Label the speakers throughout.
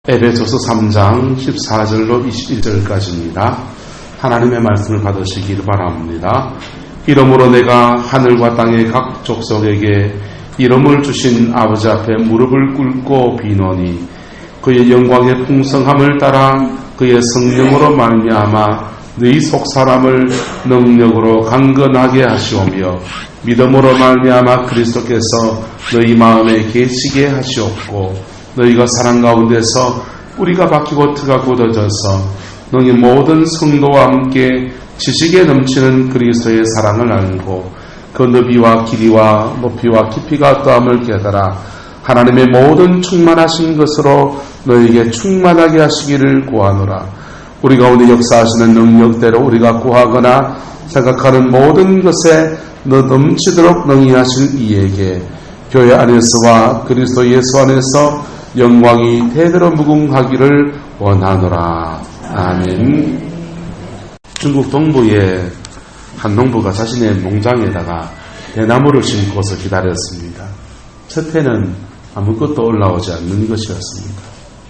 Speaker 1: 에베소서 3장 14절로 21절까지입니다. 하나님의 말씀을 받으시기를 바랍니다. 이러므로 내가 하늘과 땅의 각 족속에게 이름을 주신 아버지 앞에 무릎을 꿇고 비노니 그의 영광의 풍성함을 따라 그의 성령으로 말미암아 너희 속사람을 능력으로 강건하게 하시오며 믿음으로 말미암아 그리스도께서 너희 마음에 계시게 하시옵고 너희가 사랑 가운데서 뿌리가 박히고 트가 굳어져서 너희 모든 성도와 함께 지식에 넘치는 그리스도의 사랑을 알고 그 너비와 길이와 높이와 깊이가 어떠함을 깨달아 하나님의 모든 충만하신 것으로 너희에게 충만하게 하시기를 구하노라. 우리 가운데 역사하시는 능력대로 우리가 구하거나 생각하는 모든 것에 넘치도록 능히하실 이에게 교회 안에서와 그리스도 예수 안에서 영광이 대대로 무궁하기를 원하노라. 아멘. 중국 동부의 한 농부가 자신의 농장에다가 대나무를 심고서 기다렸습니다. 첫 해는 아무것도 올라오지 않는 것이었습니다.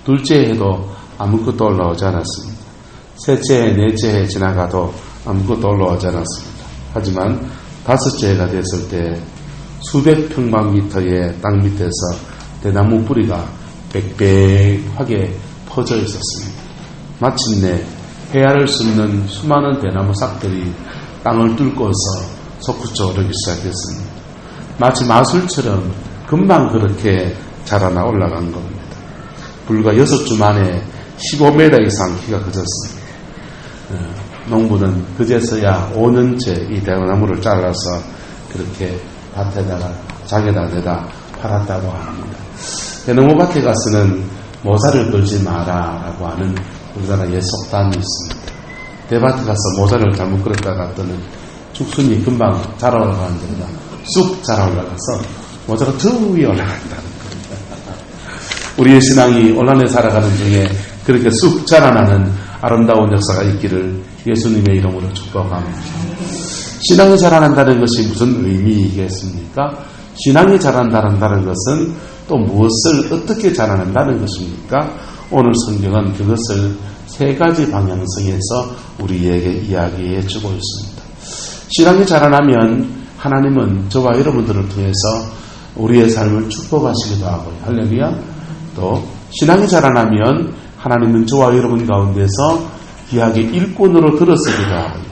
Speaker 1: 둘째 해도 아무것도 올라오지 않았습니다. 셋째 해, 넷째 해 지나가도 아무것도 올라오지 않았습니다. 하지만 다섯째 해가 됐을 때 수백 평방미터의 땅 밑에서 대나무 뿌리가 빽빽하게 퍼져 있었습니다. 마침내 헤아릴 수 없는 수많은 대나무 싹들이 땅을 뚫고서 솟구쳐 오르기 시작했습니다. 마치 마술처럼 금방 그렇게 자라나 올라간 겁니다. 불과 6주 만에 15m 이상 키가 커졌습니다. 농부는 그제서야 5년째 이 대나무를 잘라서 그렇게 밭에다가 장에다 내다 팔았다고 합니다. 대나무 밭에 가서는 모자를 걸지 마라 라고 하는 우리나라 옛 속담이 있습니다. 대밭에 가서 모자를 잘못 걸었다 갔더니 죽순이 금방 자라 올라가는 데보다 쑥 자라 올라가서 모자가 더 위에 올라간다는 겁니다. 우리의 신앙이 온난에 살아가는 중에 그렇게 쑥 자라나는 아름다운 역사가 있기를 예수님의 이름으로 축복합니다. 신앙이 자라난다는 것이 무슨 의미이겠습니까? 신앙이 자란다는 것은 또 무엇을 어떻게 자라난다는 것입니까? 오늘 성경은 그것을 세 가지 방향성에서 우리에게 이야기해 주고 있습니다. 신앙이 자라나면 하나님은 저와 여러분들을 통해서 우리의 삶을 축복하시기도 하고요. 할렐루야. 또 신앙이 자라나면 하나님은 저와 여러분 가운데서 귀하게 일꾼으로 들어서기도 하고요.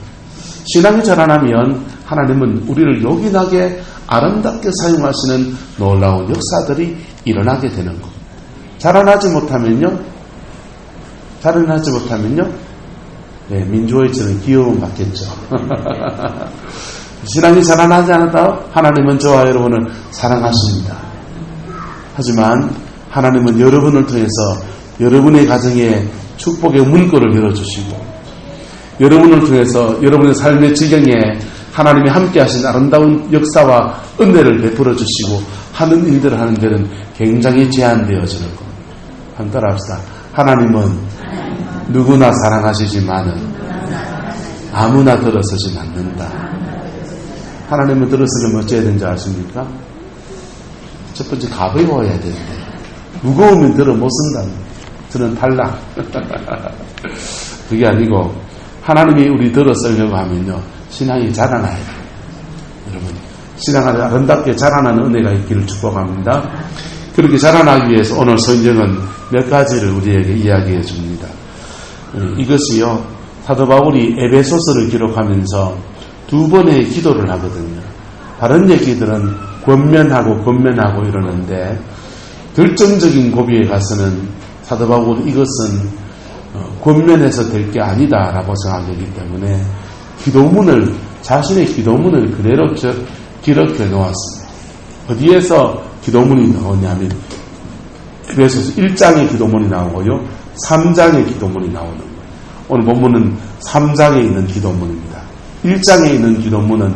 Speaker 1: 신앙이 자라나면 하나님은 우리를 요긴하게 아름답게 사용하시는 놀라운 역사들이 일어나게 되는 겁니다. 자라나지 못하면요, 네, 민주화처럼 귀여움 받겠죠. 신앙이 자라나지 않았다 하나님은 저와 여러분을 사랑하십니다. 하지만 하나님은 여러분을 통해서 여러분의 가정에 축복의 문고를 열어주시고 여러분을 통해서 여러분의 삶의 지경에 하나님이 함께 하신 아름다운 역사와 은혜를 베풀어 주시고 하는 일들을 하는 데는 굉장히 제한되어지는 겁니다. 한번 따라합시다. 하나님은 누구나 사랑하시지만은 아무나 들어서지 않는다. 하나님은 들어서려면 어찌해야 되는지 아십니까? 첫 번째 가벼워야 되는데 무거우면 들어 못 쓴다는 거예요. 저는 탈락. 그게 아니고 하나님이 우리 들어 쓰려고 하면요 신앙이 자라나야 돼요. 여러분 신앙을 아름답게 자라나는 은혜가 있기를 축복합니다. 그렇게 자라나기 위해서 오늘 성경은 몇 가지를 우리에게 이야기해 줍니다. 이것이요 사도 바울이 에베소서를 기록하면서 두 번의 기도를 하거든요. 다른 얘기들은 권면하고 이러는데 결정적인 고비에 가서는 사도 바울은 이것은 권면해서 될 게 아니다라고 생각하기 때문에 자신의 기도문을 그대로 기록해 놓았습니다. 어디에서 기도문이 나오냐면 에베소서 1장의 기도문이 나오고요 3장의 기도문이 나오는 거예요. 오늘 본문은 3장에 있는 기도문입니다. 1장에 있는 기도문은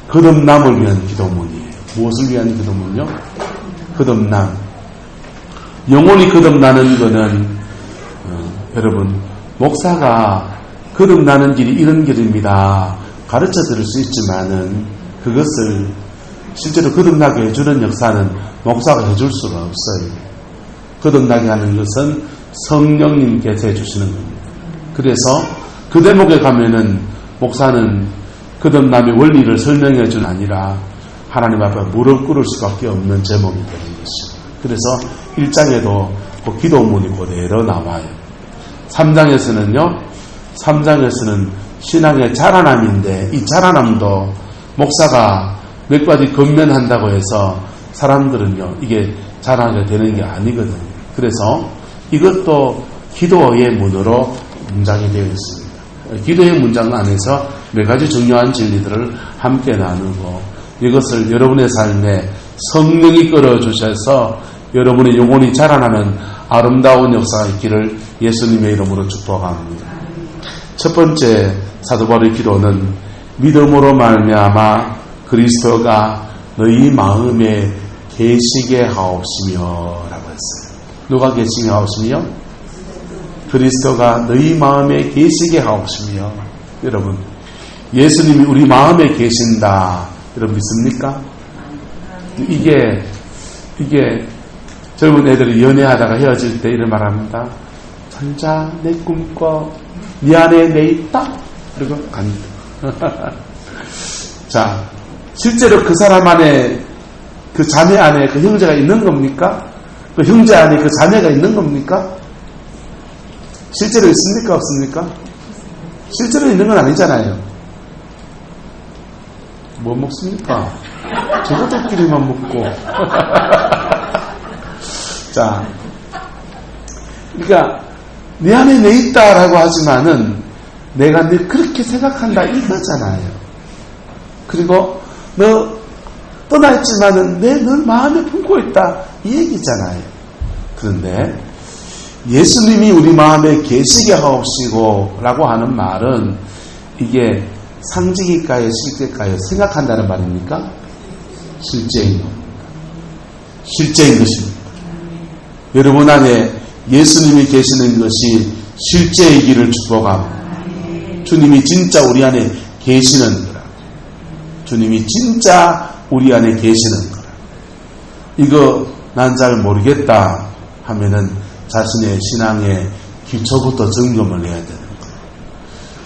Speaker 1: 거듭남을 위한 기도문이에요. 무엇을 위한 기도문이요? 거듭남. 영혼이 거듭나는 것은 여러분 목사가 거듭나는 길이 이런 길입니다 가르쳐 드릴 수 있지만은 그것을 실제로 거듭나게 해주는 역사는 목사가 해줄 수가 없어요. 거듭나게 하는 것은 성령님께서 해주시는 겁니다. 그래서 그 대목에 가면은 목사는 거듭남의 원리를 설명해 준 아니라 하나님 앞에 무릎 꿇을 수밖에 없는 제목이 되는 것이죠. 그래서 1장에도 그 기도문이 그대로 나와요. 3장에서는 신앙의 자라남인데 이 자라남도 목사가 몇 가지 건면한다고 해서 사람들은요 이게 자라나게 되는 게 아니거든요. 그래서 이것도 기도의 문으로 문장이 되어 있습니다. 기도의 문장 안에서 몇 가지 중요한 진리들을 함께 나누고 이것을 여러분의 삶에 성령이 끌어주셔서 여러분의 영혼이 자라나는 아름다운 역사가 있기를 예수님의 이름으로 축복합니다. 첫 번째 사도 바울의 기도는 믿음으로 말미암아 그리스도가 너희 마음에 계시게 하옵시며 라고 했어요. 누가 계시게 하옵시며? 그리스도가 너희 마음에 계시게 하옵시며. 여러분 예수님이 우리 마음에 계신다 여러분 믿습니까? 이게 젊은 애들이 연애하다가 헤어질 때 이런 말합니다. 천자 내 꿈꿔 네 안에 내 있다 그리고 갑니다. 자 실제로 그 사람 안에 그 자매 안에 그 형제가 있는 겁니까? 그 형제 안에 그 자매가 있는 겁니까? 실제로 있습니까? 없습니까? 실제로 있는 건 아니잖아요. 뭐 먹습니까? 저것들끼리만 먹고. 자, 그러니까 내 안에 내 있다라고 하지만은 내가 늘 그렇게 생각한다 이거잖아요. 그리고 너 떠나 있지만은 내 늘 마음에 품고 있다 이 얘기잖아요. 그런데 예수님이 우리 마음에 계시게 하옵시고 라고 하는 말은 이게 상징일까요? 실제일까요? 생각한다는 말입니까? 실제인 겁니다. 실제인 것입니다. 여러분 안에 예수님이 계시는 것이 실제이기를 축복합니다. 주님이 진짜 우리 안에 계시는 거라. 주님이 진짜 우리 안에 계시는 거라. 이거 난 잘 모르겠다 하면은 자신의 신앙의 기초부터 점검을 해야 되는 거예요.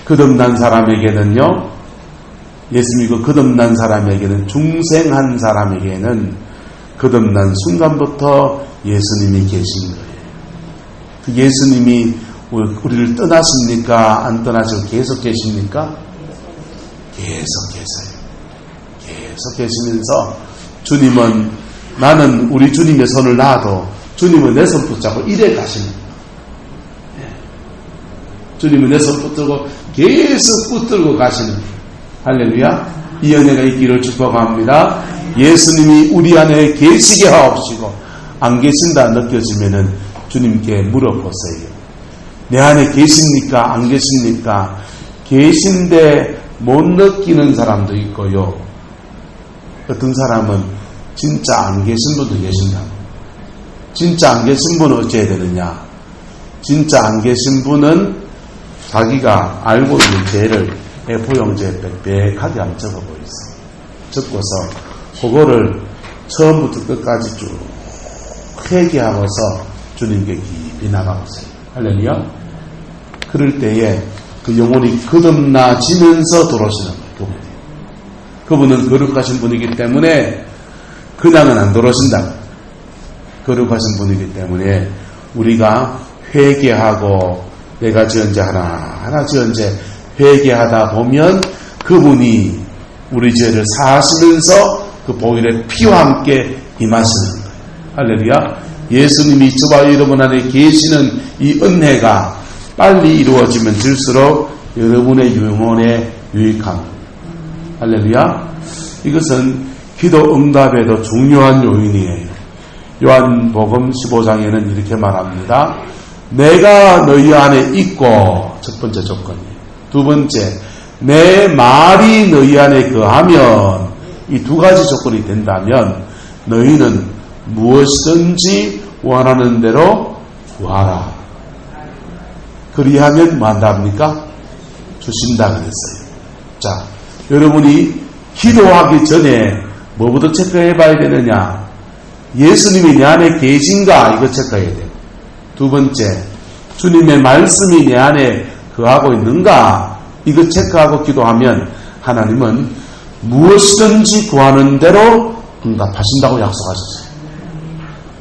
Speaker 1: 거듭난 사람에게는요, 예수 믿고 거듭난 사람에게는, 중생한 사람에게는 거듭난 순간부터 예수님이 계신 거예요. 그 예수님이 우리를 떠나십니까? 안 떠나시고 계속 계십니까? 계속 계세요. 계속 계시면서 주님은, 나는 우리 주님의 손을 놔도 주님은 내 손 붙잡고 이래 가시는 거예요. 주님은 내 손 붙들고 계속 붙들고 가시는 거예요. 할렐루야. 이 은혜가 있기를 축복합니다. 예수님이 우리 안에 계시게 하옵시고, 안 계신다 느껴지면은 주님께 물어보세요. 내 안에 계십니까? 안 계십니까? 계신데 못 느끼는 사람도 있고요. 어떤 사람은 진짜 안 계신 분도 계신다. 진짜 안 계신 분은 어찌해야 되느냐? 진짜 안 계신 분은 자기가 알고 있는 죄를 A4용지에 빽빽하게 한번 적어보고 있어요. 적고서 그거를 처음부터 끝까지 쭉 회개하고서 주님께 깊이 나가보세요. 할렐루야. 그럴 때에 그 영혼이 거듭나지면서 들어오시는 거예요. 그분은 거룩하신 분이기 때문에 그냥은 안 들어오신다. 거룩하신 분이기 때문에 우리가 회개하고 내가 지은 죄 하나하나 지은 죄 회개하다 보면 그분이 우리 죄를 사하시면서 그 보혈의 피와 함께 임하시는 거예요. 할렐루야. 예수님이 저와 여러분 안에 계시는 이 은혜가 빨리 이루어지면 질수록 여러분의 영혼에 유익합니다. 할렐루야. 이것은 기도 응답에도 중요한 요인이에요. 요한복음 15장에는 이렇게 말합니다. 내가 너희 안에 있고, 첫 번째 조건이에요. 두 번째, 내 말이 너희 안에 거하면, 이 두 가지 조건이 된다면 너희는 무엇이든지 원하는 대로 구하라. 그리하면 뭐 한답니까? 주신다 그랬어요. 자, 여러분이 기도하기 전에 뭐부터 체크해 봐야 되느냐? 예수님이 내 안에 계신가? 이거 체크해야 돼요. 두 번째, 주님의 말씀이 내 안에 거하고 있는가? 이거 체크하고 기도하면 하나님은 무엇이든지 구하는 대로 응답하신다고 약속하셨어요.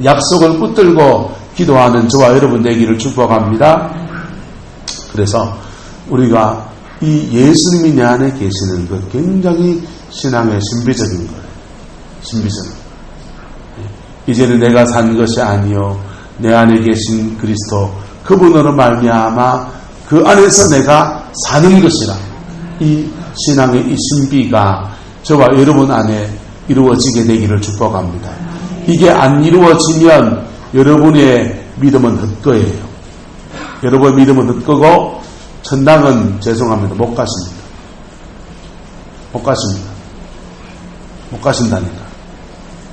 Speaker 1: 약속을 붙들고 기도하는 저와 여러분 되기를 축복합니다. 그래서 우리가 이 예수님이 내 안에 계시는 것 굉장히 신앙의 신비적인 거예요. 신비적인 거예요. 이제는 내가 산 것이 아니요 내 안에 계신 그리스도 그분으로 말미암아 그 안에서 내가 사는 것이라. 이 신앙의 이 신비가 저와 여러분 안에 이루어지게 되기를 축복합니다. 이게 안 이루어지면 여러분의 믿음은 헛거예요. 여러분의 믿음은 헛거고 천당은 죄송합니다. 못 가십니다. 못 가십니다. 못 가신다니까.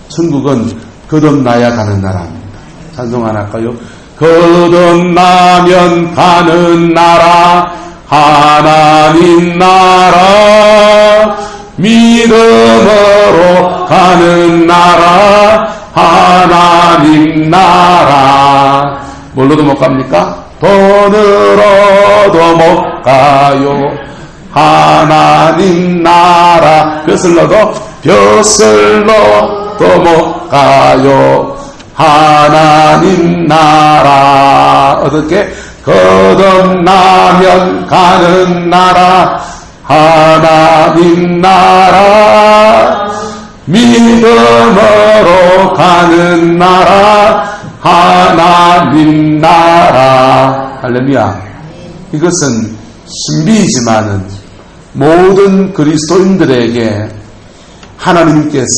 Speaker 1: 천국은 거듭나야 가는 나라입니다. 찬송 하나 할까요? 거듭나면 가는 나라 하나님 나라 믿음으로 가는 나라 하나님 나라. 뭘로도 못 갑니까? 돈으로도 못 가요. 하나님 나라. 벼슬로도 못 가요. 하나님 나라. 어떻게? 거듭나면 가는 나라 하나님 나라 믿음으로 가는 나라 하나님 나라. 할렐루야. 이것은 신비이지만은 모든 그리스도인들에게 하나님께서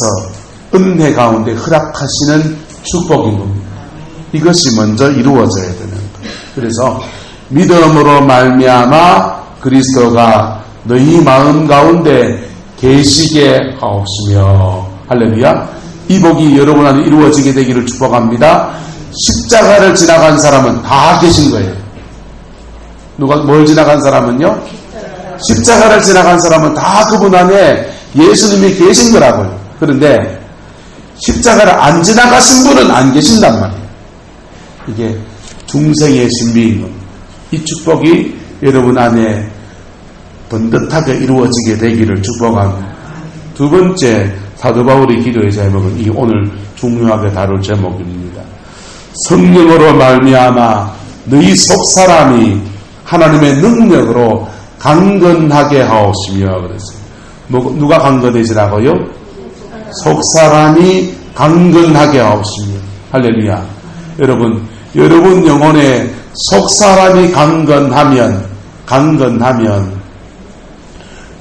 Speaker 1: 은혜 가운데 허락하시는 축복인 겁니다. 이것이 먼저 이루어져야 되는 거예요. 그래서 믿음으로 말미암아 그리스도가 너희 마음 가운데 계시게 하옵시며. 할렐루야. 이 복이 여러분 안에 이루어지게 되기를 축복합니다. 십자가를 지나간 사람은 다 계신 거예요. 누가 뭘 지나간 사람은요? 십자가를 지나간 사람은 다 그분 안에 예수님이 계신 거라고요. 그런데 십자가를 안 지나가신 분은 안 계신단 말이에요. 이게 중생의 신비인 겁니다. 이 축복이 여러분 안에 번듯하게 이루어지게 되기를 축복합니다. 두 번째 사도 바울이 기도의 제목은 이 오늘 중요하게 다룰 제목입니다. 성령으로 말미암아 너희 속사람이 하나님의 능력으로 강건하게 하옵시며. 그랬어요. 누가 강건해지라고요? 속사람이 강건하게 하옵시며. 할렐루야. 여러분 영혼의 속사람이 강건하면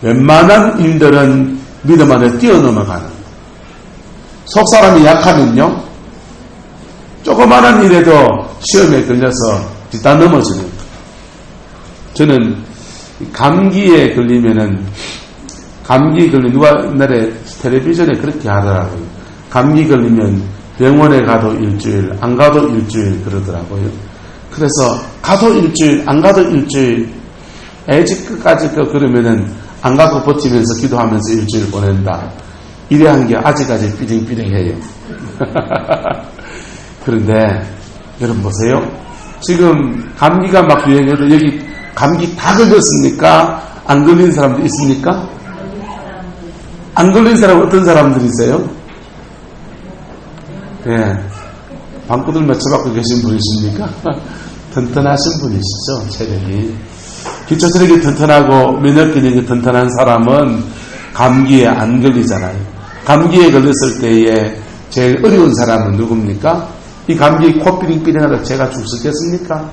Speaker 1: 웬만한 일들은 믿음 안에 뛰어넘어가는. 속사람이 약하면요 조그마한 일에도 시험에 걸려서 뒷다 넘어지는 거예요. 저는 감기에 걸리면은 누가 옛날에 텔레비전에 그렇게 하더라고요. 감기 걸리면 병원에 가도 일주일, 안 가도 일주일 그러더라고요. 그래서 가도 일주일, 안 가도 일주일, 애지 끝까지 그러면은 안 가고 버티면서 기도하면서 일주일 보낸다. 이래 한 게 아직까지 삐링삐링해요. 그런데 여러분 보세요. 지금 감기가 막 유행해도 여기 감기 다 걸렸습니까? 안 걸린 사람도 있습니까? 안 걸린 사람 어떤 사람들이세요? 예, 방구들 맞춰받고 계신 분이십니까? 튼튼하신 분이시죠, 체력이. 기초 체력이 튼튼하고 면역 기능이 튼튼한 사람은 감기에 안 걸리잖아요. 감기에 걸렸을 때에 제일 어려운 사람은 누굽니까? 이 감기에 코 삐링삐링하다 제가 죽었겠습니까?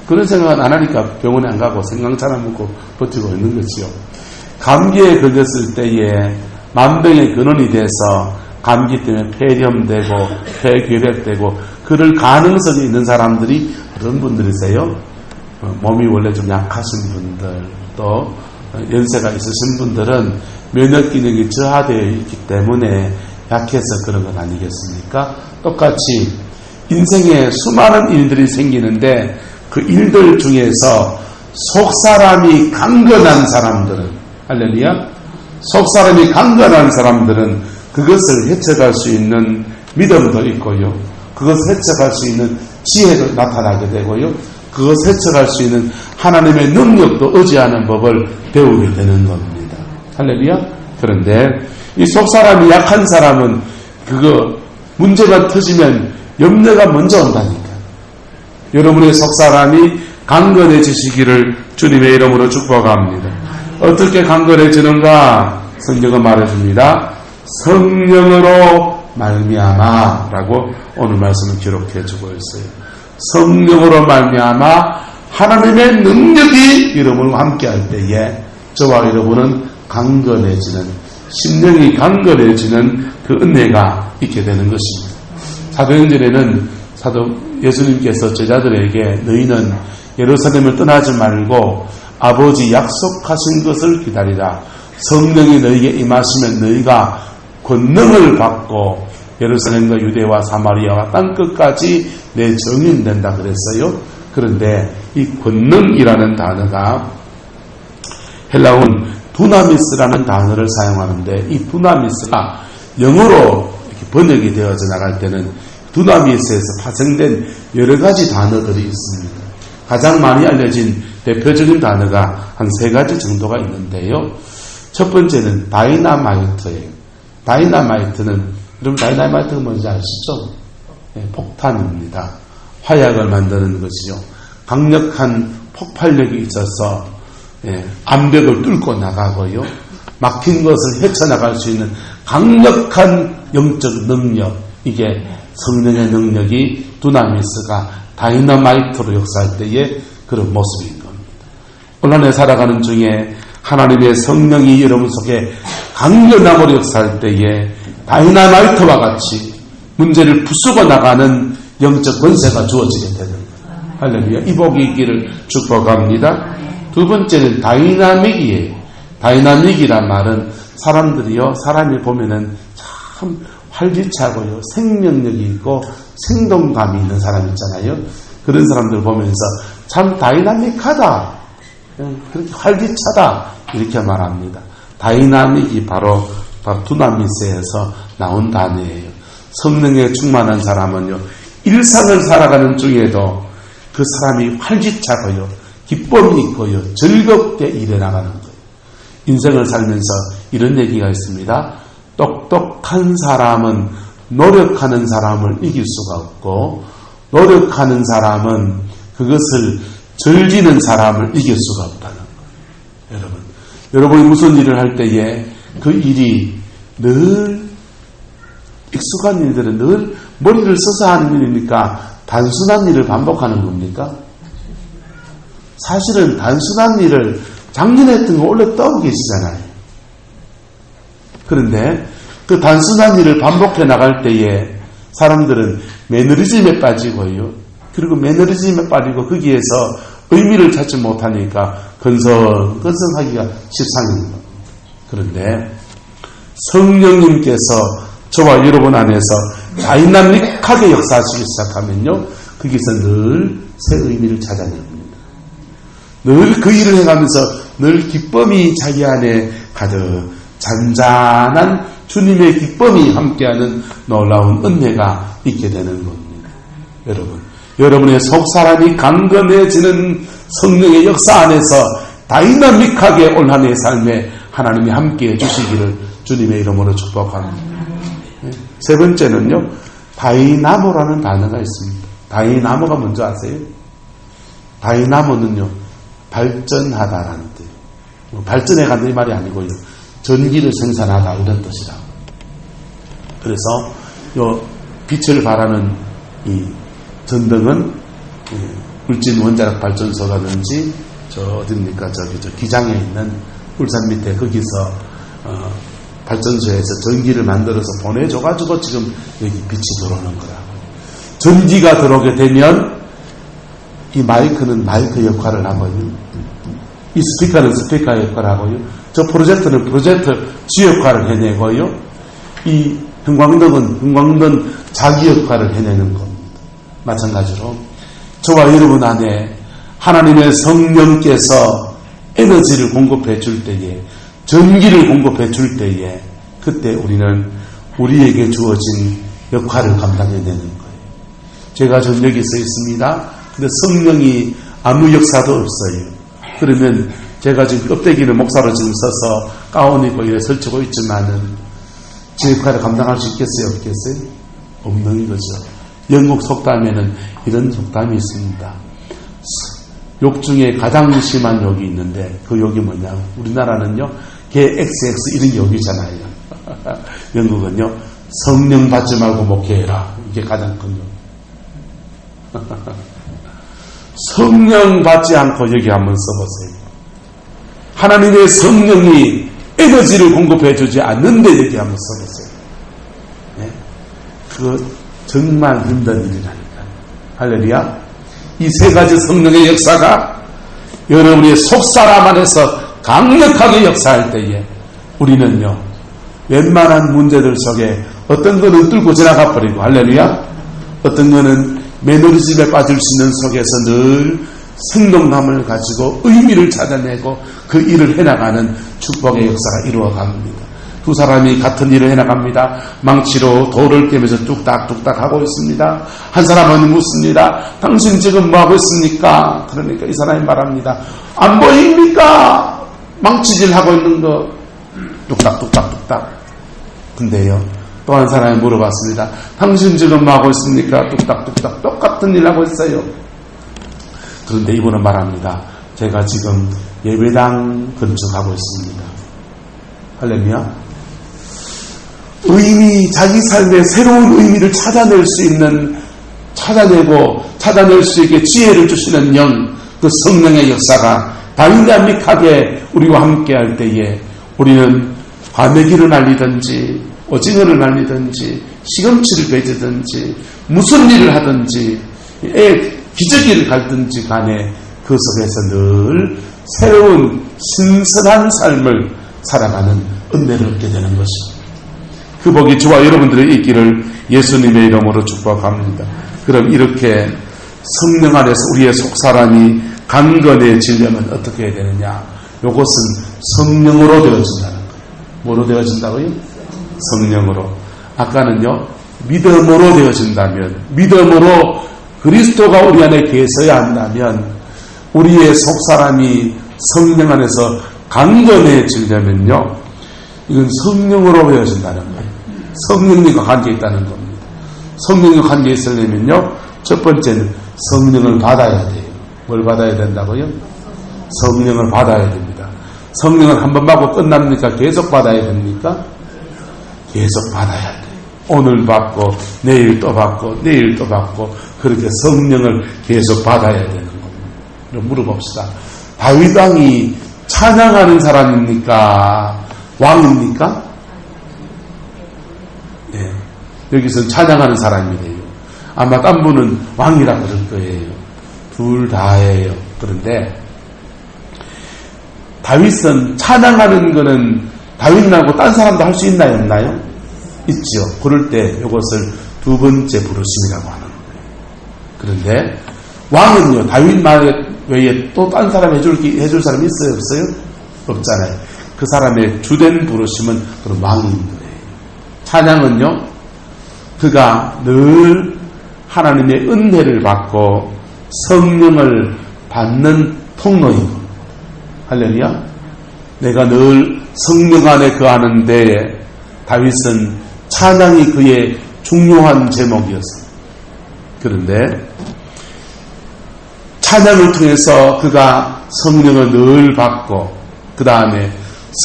Speaker 1: 그런 생각은 안 하니까 병원에 안 가고 생강차나 먹고 버티고 있는 거지요. 감기에 걸렸을 때에 만병의 근원이 돼서 감기 때문에 폐렴되고 폐결핵되고 그럴 가능성이 있는 사람들이 어떤 분들이세요? 몸이 원래 좀 약하신 분들, 또 연세가 있으신 분들은 면역 기능이 저하되어 있기 때문에 약해서 그런 건 아니겠습니까? 똑같이 인생에 수많은 일들이 생기는데 그 일들 중에서 속사람이 강건한 사람들은, 할렐루야, 속사람이 강건한 사람들은 그것을 헤쳐갈 수 있는 믿음도 있고요. 그것 해석할 수 있는 지혜도 나타나게 되고요. 그것 해석할 수 있는 하나님의 능력도 의지하는 법을 배우게 되는 겁니다. 할렐루야. 그런데 이 속사람이 약한 사람은 그거 문제가 터지면 염려가 먼저 온다니까. 여러분의 속사람이 강건해지시기를 주님의 이름으로 축복합니다. 어떻게 강건해지는가? 성경은 말해줍니다. 성령으로 말미암아라고 오늘 말씀을 기록해주고 있어요. 성령으로 말미암아 하나님의 능력이 여러분과 함께할 때에 저와 여러분은 강건해지는, 심령이 강건해지는 그 은혜가 있게 되는 것입니다. 사도행전에는 예수님께서 제자들에게 너희는 예루살렘을 떠나지 말고 아버지 약속하신 것을 기다리라. 성령이 너희에게 임하시면 너희가 권능을 받고 예루살렘과 유대와 사마리아와 땅끝까지 내 증인 된다 그랬어요. 그런데 이 권능이라는 단어가 헬라어는 두나미스라는 단어를 사용하는데 이 두나미스가 영어로 이렇게 번역이 되어져 나갈 때는 두나미스에서 파생된 여러 가지 단어들이 있습니다. 가장 많이 알려진 대표적인 단어가 한 3가지 정도가 있는데요. 첫 번째는 다이나마이트예요. 다이나마이트는, 여러분 다이나마이트가 뭔지 아시죠? 네, 폭탄입니다. 화약을 만드는 것이죠. 강력한 폭발력이 있어서 암벽을 뚫고 나가고요. 막힌 것을 헤쳐나갈 수 있는 강력한 영적 능력, 이게 성령의 능력이 두나미스가 다이너마이트로 역사할 때의 그런 모습인 겁니다. 온난에 살아가는 중에 하나님의 성령이 여러분 속에 강건함으로 역사할 때에 다이너마이트와 같이 문제를 부수고 나가는 영적 권세가 주어지게 되는 거예요. 할렐루야. 이 복이 있기를 축복합니다. 두 번째는 다이나믹이에요. 다이나믹이란 말은 사람이 보면은 참 활기차고요, 생명력이 있고 생동감이 있는 사람 있잖아요. 그런 사람들 보면서 참 다이나믹하다, 그렇게 활기차다 이렇게 말합니다. 다이나믹이 바로 두나미스에서 나온 단어예요. 성령에 충만한 사람은요, 일상을 살아가는 중에도 그 사람이 활기차고요, 기쁨이 있고요, 즐겁게 일해나가는 거예요. 인생을 살면서 이런 얘기가 있습니다. 똑똑한 사람은 노력하는 사람을 이길 수가 없고, 노력하는 사람은 그것을 즐기는 사람을 이길 수가 없다는 거예요. 여러분이 무슨 일을 할 때에 그 일이 늘 익숙한 일들은 늘 머리를 써서 하는 일입니까? 단순한 일을 반복하는 겁니까? 사실은 단순한 일을 작년에 했던 거 원래 떠오고 계시잖아요. 그런데 그 단순한 일을 반복해 나갈 때에 사람들은 매너리즘에 빠지고요. 그리고 매너리즘에 빠지고 거기에서 의미를 찾지 못하니까 건성하기가 십상입니다. 그런데 성령님께서 저와 여러분 안에서 다이나믹하게 역사하시기 시작하면요, 거기서 늘 새 의미를 찾아냅니다. 늘 그 일을 해가면서 늘 기쁨이 자기 안에 가득, 잔잔한 주님의 기쁨이 함께하는 놀라운 은혜가 있게 되는 겁니다. 여러분의 속사람이 강건해지는 성령의 역사 안에서 다이나믹하게 올 한 해의 삶에 하나님이 함께해 주시기를 주님의 이름으로 축복합니다. 세 번째는요, 다이나모라는 단어가 있습니다. 다이나모가 뭔지 아세요? 다이나모는요, 발전하다라는 뜻. 발전해간다 이 말이 아니고요, 전기를 생산하다 이런 뜻이라고. 그래서 요 빛을 발하는 이 전등은 울진 원자력 발전소라든지 어딥니까, 저 기장에 있는 울산 밑에 거기서 발전소에서 전기를 만들어서 보내줘가지고 지금 여기 빛이 들어오는 거라고. 전기가 들어오게 되면 이 마이크는 마이크 역할을 하고요, 이 스피커는 스피커 역할을 하고요, 저 프로젝터는 프로젝터 지 역할을 해내고요, 이 형광등은 자기 역할을 해내는 겁니다. 마찬가지로 저와 여러분 안에 하나님의 성령께서 에너지를 공급해 줄 때에, 전기를 공급해 줄 때에, 그때 우리는 우리에게 주어진 역할을 감당해내는 거예요. 제가 저녁에 서 있습니다. 근데 성령이 아무 역사도 없어요. 그러면 제가 지금 껍데기는 목사로 지금 서서 가운 입고 이래 설치고 있지만은 제 역할을 감당할 수 있겠어요? 없겠어요? 없는 거죠. 영국 속담에는 이런 속담이 있습니다. 욕 중에 가장 심한 욕이 있는데 그 욕이 뭐냐? 우리나라는요, 개 XX 이런 욕이잖아요. 영국은요, 성령 받지 말고 목회해라. 이게 가장 큰 욕. 성령 받지 않고 여기 한번 써보세요. 하나님의 성령이 에너지를 공급해 주지 않는데 여기 한번 써보세요. 네? 그거 정말 힘든 일이라니까. 할렐루야. 이 세 가지 성령의 역사가 여러분의 속사람 안에서 강력하게 역사할 때에 우리는요, 웬만한 문제들 속에 어떤 거는 뚫고 지나가 버리고, 할렐루야. 어떤 거는 매너리즘에 빠질 수 있는 속에서 늘 생동감을 가지고 의미를 찾아내고 그 일을 해나가는 축복의 역사가 이루어갑니다. 두 사람이 같은 일을 해나갑니다. 망치로 돌을 깨면서 뚝딱뚝딱 하고 있습니다. 한 사람은 묻습니다. 당신 지금 뭐하고 있습니까? 그러니까 이 사람이 말합니다. 안 보입니까? 망치질하고 있는 거 뚝딱뚝딱뚝딱. 근데요, 또 한 사람이 물어봤습니다. 당신 지금 뭐하고 있습니까? 뚝딱뚝딱 똑같은 일 하고 있어요. 그런데 이분은 말합니다. 제가 지금 예배당 건축하고 있습니다. 할렐루야. 의미, 자기 삶의 새로운 의미를 찾아낼 수 있게 지혜를 주시는 영, 그 성령의 역사가 다이나믹하게 우리와 함께 할 때에 우리는 과메기를 날리든지 오징어를 날리든지 시금치를 베지든지 무슨 일을 하든지 기저귀를 갈든지 간에 그 속에서 늘 새로운 신선한 삶을 살아가는 은혜를 얻게 되는 것입니다. 그 복이 저와 여러분들의 있기를 예수님의 이름으로 축복합니다. 그럼 이렇게 성령 안에서 우리의 속사람이 강건해지려면 어떻게 해야 되느냐? 이것은 성령으로 되어진다는 거예요. 뭐로 되어진다고요? 성령으로. 아까는요, 믿음으로 되어진다면, 믿음으로 그리스도가 우리 안에 계셔야 한다면, 우리의 속사람이 성령 안에서 강건해지려면요, 이건 성령으로 되어진다는 거예요. 성령님과 관계 있다는 겁니다. 성령과 관계 있으려면요, 첫 번째는 성령을 받아야 돼요. 뭘 받아야 된다고요? 성령을 받아야 됩니다. 성령을 한 번 받고 끝납니까? 계속 받아야 됩니까? 계속 받아야 돼요. 오늘 받고 내일 또 받고 내일 또 받고 그렇게 성령을 계속 받아야 되는 겁니다. 물어봅시다. 다윗 왕이 찬양하는 사람입니까? 왕입니까? 네. 여기서는 찬양하는 사람이래요. 아마 딴 분은 왕이라고 그럴 거예요. 둘 다예요. 그런데 다윗은 찬양하는 거는 다윗 말고 딴 사람도 할 수 있나요? 없나요? 있죠. 그럴 때 이것을 두 번째 부르심이라고 하는 거예요. 그런데 왕은요, 다윗 말 외에 또 딴 사람 해줄 사람이 있어요? 없어요? 없잖아요. 그 사람의 주된 부르심은 그런 왕인 거예요. 찬양은요, 그가 늘 하나님의 은혜를 받고 성령을 받는 통로이고, 할렐루야. 내가 늘 성령 안에 거하는 데에 다윗은 찬양이 그의 중요한 제목이었어요. 그런데 찬양을 통해서 그가 성령을 늘 받고 그 다음에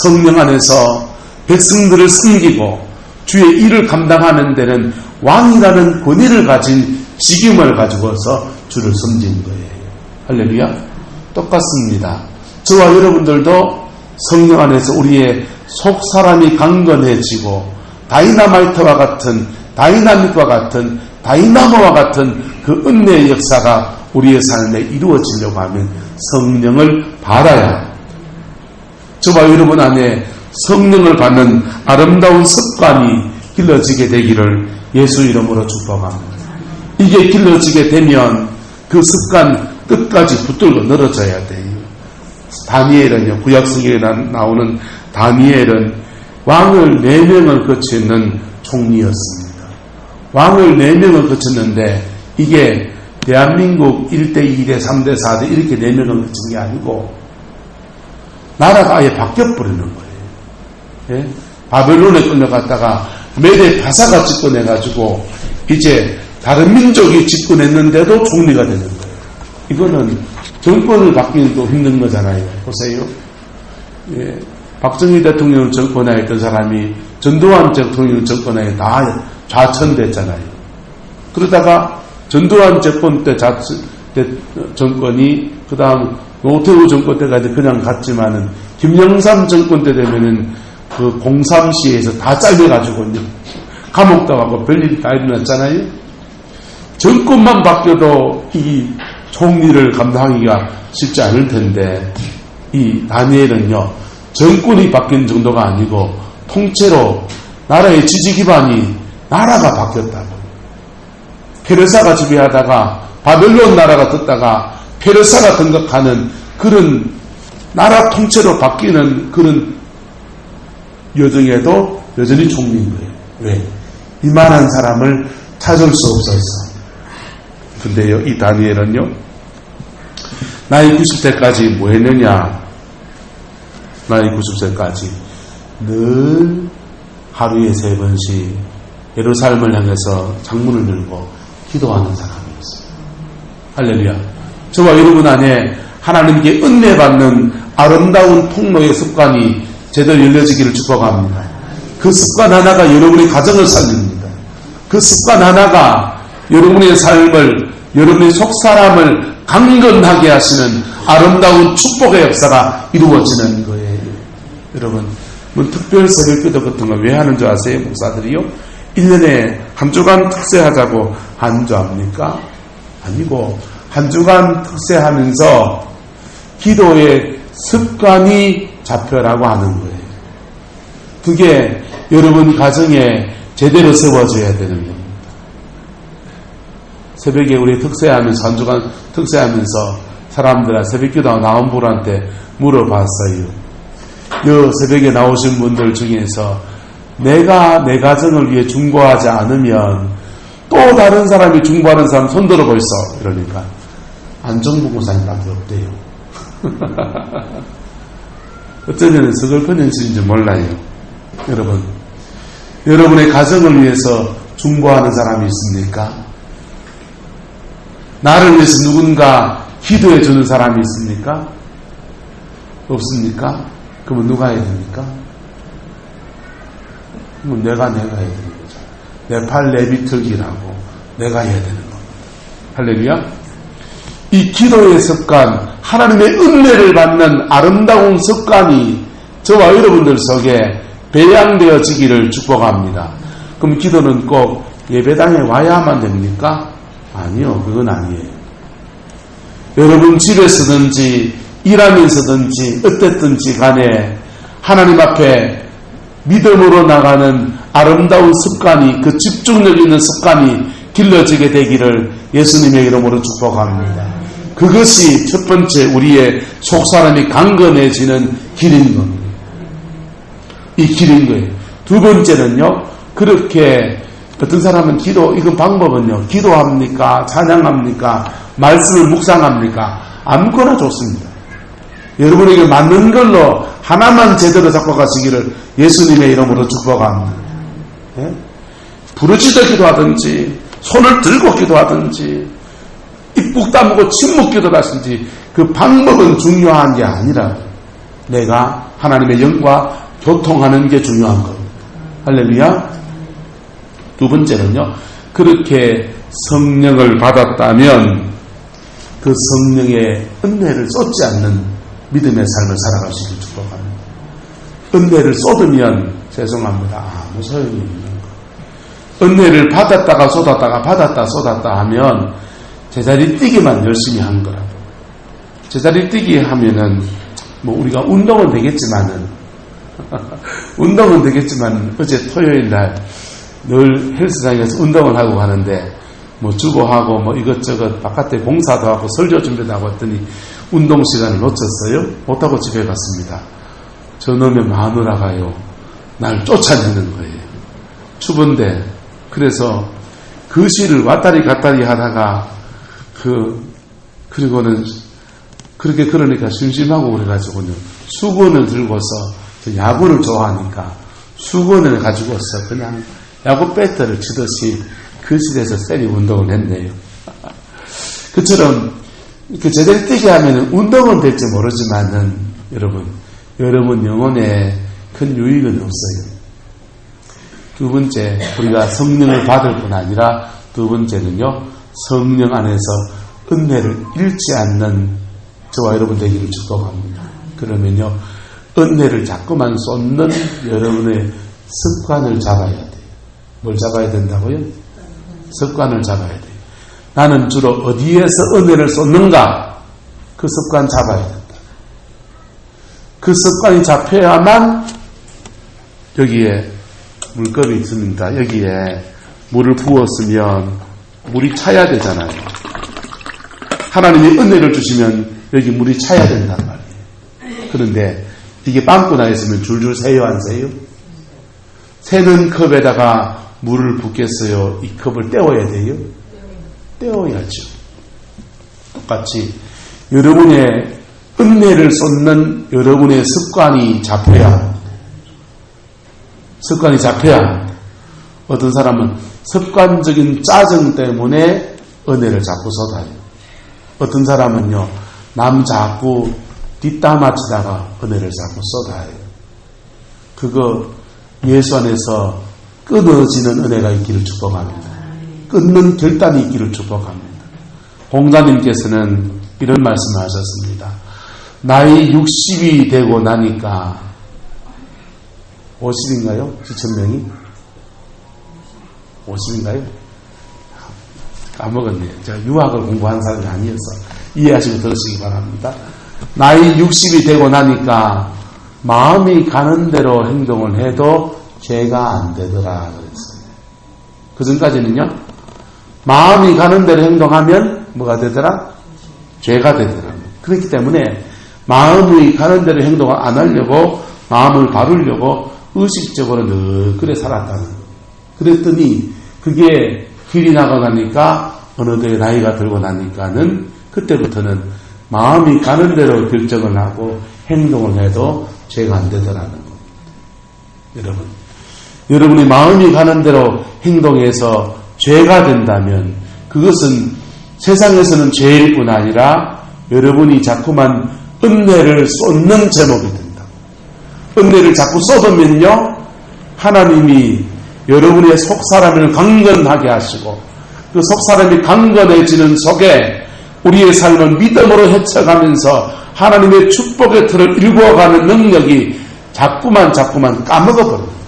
Speaker 1: 성령 안에서 백성들을 섬기고 주의 일을 감당하는 데는 왕이라는 권위를 가진 직임을 가지고서 주를 섬긴 거예요. 할렐루야. 똑같습니다. 저와 여러분들도 성령 안에서 우리의 속사람이 강건해지고 다이나마이트와 같은 다이나믹과 같은 다이나모와 같은 그 은혜의 역사가 우리의 삶에 이루어지려고 하면 성령을 받아야 합니다. 저와 여러분 안에 성령을 받는 아름다운 습관이 길러지게 되기를 예수 이름으로 축복합니다. 이게 길러지게 되면 그 습관 끝까지 붙들고 늘어져야 돼요. 다니엘은요, 구약성경에 나오는 다니엘은 왕을 4명을 거치는 총리였습니다. 왕을 4명을 거쳤는데 이게 대한민국 1대 2대 3대 4대 이렇게 4명을 거친 게 아니고 나라가 아예 바뀌어버리는 거예요. 예? 바벨론에 끌려갔다가 메대 바사가 집권해가지고 이제 다른 민족이 집권했는데도 총리가 되는 거예요. 이거는 정권을 바뀌기도 힘든 거잖아요. 보세요. 예. 박정희 대통령 정권에 있던 사람이 전두환 대통령 정권에 다 좌천됐잖아요. 그러다가 전두환 정권 때 정권이 그 다음 노태우 정권 때까지 그냥 갔지만은 김영삼 정권 때 되면은 그 공삼시에서 다 잘려가지고 감옥도 가고 별일이 다 일어났잖아요. 정권만 바뀌어도 이 총리를 감당하기가 쉽지 않을 텐데 이 다니엘은요 정권이 바뀐 정도가 아니고 통째로 나라의 지지 기반이 나라가 바뀌었다고. 페르사가 지배하다가 바벨론 나라가 떴다가 페르사가 등극하는 그런 나라 통째로 바뀌는 그런 여정에도 여전히 총리인 거예요. 왜? 이만한 사람을 찾을 수 없어서. 근데요, 이 다니엘은요, 나이 90세까지 뭐 했느냐? 나이 90세까지 늘 하루에 3번씩 예루살렘을 향해서 창문을 열고 기도하는 사람이었어요. 할렐루야. 저와 여러분 안에 하나님께 은혜 받는 아름다운 통로의 습관이 제대로 열려지기를 축복합니다. 그 습관 하나가 여러분의 가정을 살립니다. 그 습관 하나가 여러분의 삶을, 여러분의 속사람을 강건하게 하시는 아름다운 축복의 역사가 이루어지는 거예요. 여러분, 뭐 특별 새벽기도 같은 거 왜 하는 줄 아세요? 목사들이요? 1년에 한 주간 특세하자고 한 주 합니까? 아니고 한 주간 특세하면서 기도의 습관이 잡혀라고 하는 거예요. 그게 여러분 가정에 제대로 세워져야 되는 겁니다. 새벽에 우리 특세하면서 한 주간 특세하면서 사람들한테 새벽기도 나온 분한테 물어봤어요. 요 새벽에 나오신 분들 중에서 내가 내 가정을 위해 중보하지 않으면 또 다른 사람이 중보하는 사람 손들어 벌써 이러니까 안정부 목사님밖에 없대요. 어쩌면 서글픈 현실인지 몰라요. 여러분, 여러분의 가정을 위해서 중보하는 사람이 있습니까? 나를 위해서 누군가 기도해 주는 사람이 있습니까? 없습니까? 그러면 누가 해야 됩니까? 그럼 내가 해야 되는 거죠. 내 팔 내비틀기라고 내가 해야 되는 겁니다. 할렐루야. 이 기도의 습관, 하나님의 은혜를 받는 아름다운 습관이 저와 여러분들 속에 배양되어지기를 축복합니다. 그럼 기도는 꼭 예배당에 와야만 됩니까? 아니요, 그건 아니에요. 여러분 집에서든지 일하면서든지 어땠든지 간에 하나님 앞에 믿음으로 나가는 아름다운 습관이, 그 집중력 있는 습관이 길러지게 되기를 예수님의 이름으로 축복합니다. 그것이 첫 번째 우리의 속사람이 강건해지는 길인 겁니다. 이 길인 거예요. 두 번째는요, 그렇게 어떤 사람은 이건 방법은요, 기도합니까? 찬양합니까? 말씀을 묵상합니까? 아무거나 좋습니다. 여러분에게 맞는 걸로 하나만 제대로 잡고 가시기를 예수님의 이름으로 축복합니다. 예? 부르짖어 기도하든지 손을 들고 기도하든지 입 꾹 다물고 침묵 기도를 하든지 그 방법은 중요한 게 아니라 내가 하나님의 영과 교통하는 게 중요한 겁니다. 할렐루야. 두 번째는요, 그렇게 성령을 받았다면 그 성령의 은혜를 쏟지 않는 믿음의 삶을 살아갈 수 있기를 축복합니다. 은혜를 쏟으면 죄송합니다. 아무 소용이 없는 거. 은혜를 받았다가 쏟았다가 받았다 쏟았다 하면 제자리 뛰기만 열심히 한 거라고. 제자리 뛰기 하면은 뭐 우리가 운동은 되겠지만은 운동은 되겠지만 어제 토요일 날 늘 헬스장에서 운동을 하고 가는데 뭐 주고하고 뭐 이것저것 바깥에 봉사도 하고 설교 준비도 하고 했더니 운동 시간을 놓쳤어요. 못하고 집에 갔습니다. 저놈의 마누라가요 날 쫓아내는 거예요. 추운데. 그래서 그 시를 왔다리 갔다리 하다가 그리고는 그렇게 그러니까 심심하고 그래가지고는 수건을 들고서 야구를 좋아하니까 수건을 가지고서 그냥 야구 배트를 치듯이 그 실에서 세리 운동을 했네요. 그처럼 제대로 뛰게 하면 운동은 될지 모르지만은 여러분 영혼에 큰 유익은 없어요. 두 번째, 우리가 성령을 받을 뿐 아니라 두 번째는요, 성령 안에서 은혜를 잃지 않는 저와 여러분 되기를 축복합니다. 그러면요, 은혜를 자꾸만 쏟는 여러분의 습관을 잡아야 돼요. 뭘 잡아야 된다고요? 습관을 잡아야 돼요. 나는 주로 어디에서 은혜를 쏟는가? 그 습관 잡아야 된다. 그 습관이 잡혀야만 여기에 물컵이 있습니다. 여기에 물을 부었으면 물이 차야 되잖아요. 하나님이 은혜를 주시면 여기 물이 차야 된단 말이에요. 그런데 이게 빵꾸 나 있으면 줄줄 새요, 안 새요? 새는 컵에다가 물을 붓겠어요? 이 컵을 떼어야 돼요? 떼어야죠. 똑같이 여러분의 은혜를 쏟는 여러분의 습관이 잡혀야 어떤 사람은 습관적인 짜증 때문에 은혜를 자꾸 쏟아요. 어떤 사람은요, 남 자꾸 뒷담화치다가 은혜를 자꾸 쏟아요. 그거 예수 안에서 끊어지는 은혜가 있기를 축복합니다. 끊는 결단이 있기를 축복합니다. 공자님께서는 이런 말씀을 하셨습니다. 나이 60이 되고 나니까 50인가요? 지천명이? 50인가요? 까먹었네요. 제가 유학을 공부한 사람이 아니어서 이해하시고 들으시기 바랍니다. 나이 60이 되고 나니까 마음이 가는 대로 행동을 해도 죄가 안 되더라 그랬어요. 그 전까지는요, 마음이 가는 대로 행동하면 뭐가 되더라? 죄가 되더라. 그렇기 때문에 마음이 가는 대로 행동을 안 하려고 마음을 바르려고 의식적으로 늘 그래 살았다는 거예요. 그랬더니 그게 길이 나가니까 어느덧 나이가 들고 나니까는 그때부터는 마음이 가는 대로 결정을 하고 행동을 해도 죄가 안 되더라는 겁니다. 여러분이 마음이 가는 대로 행동해서 죄가 된다면 그것은 세상에서는 죄일 뿐 아니라 여러분이 자꾸만 은혜를 쏟는 제목이 된다. 은혜를 자꾸 쏟으면요, 하나님이 여러분의 속사람을 강건하게 하시고 그 속사람이 강건해지는 속에 우리의 삶은 믿음으로 헤쳐가면서 하나님의 축복의 틀을 일구어가는 능력이 자꾸만 까먹어버립니다.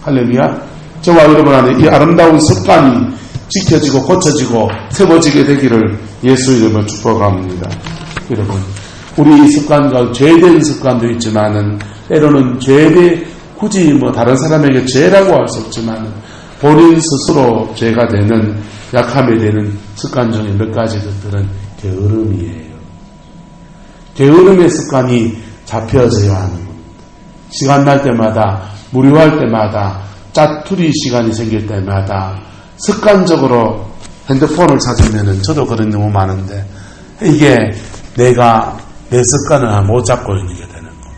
Speaker 1: 할렐루야. 저와 여러분 안에 이 아름다운 습관이 지켜지고 고쳐지고 세워지게 되기를 예수 이름으로 축복합니다. 여러분, 우리 이 습관과 죄된 습관도 있지만은 때로는 굳이 다른 사람에게 죄라고 할 수 없지만 본인 스스로 죄가 되는, 약함이 되는 습관 중에 몇 가지 것들은 게으름이에요. 게으름의 습관이 잡혀져야 하는 겁니다. 시간 날 때마다, 무료할 때마다, 짜투리 시간이 생길 때마다 습관적으로 핸드폰을 찾으면은 저도 그런 경우 많은데 이게 내가 내 습관을 못 잡고 있는 게 되는 겁니다.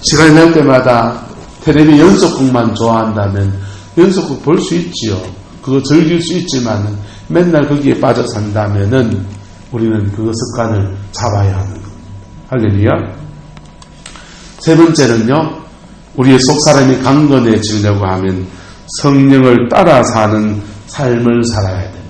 Speaker 1: 시간이 날 때마다 텔레비 연속극만 좋아한다면 연속극 볼 수 있지요. 그거 즐길 수 있지만 맨날 거기에 빠져 산다면은 우리는 그 습관을 잡아야 하는 겁니다. 할렐루야. 세 번째는요, 우리의 속사람이 강건해지려고 하면 성령을 따라 사는 삶을 살아야 됩니다.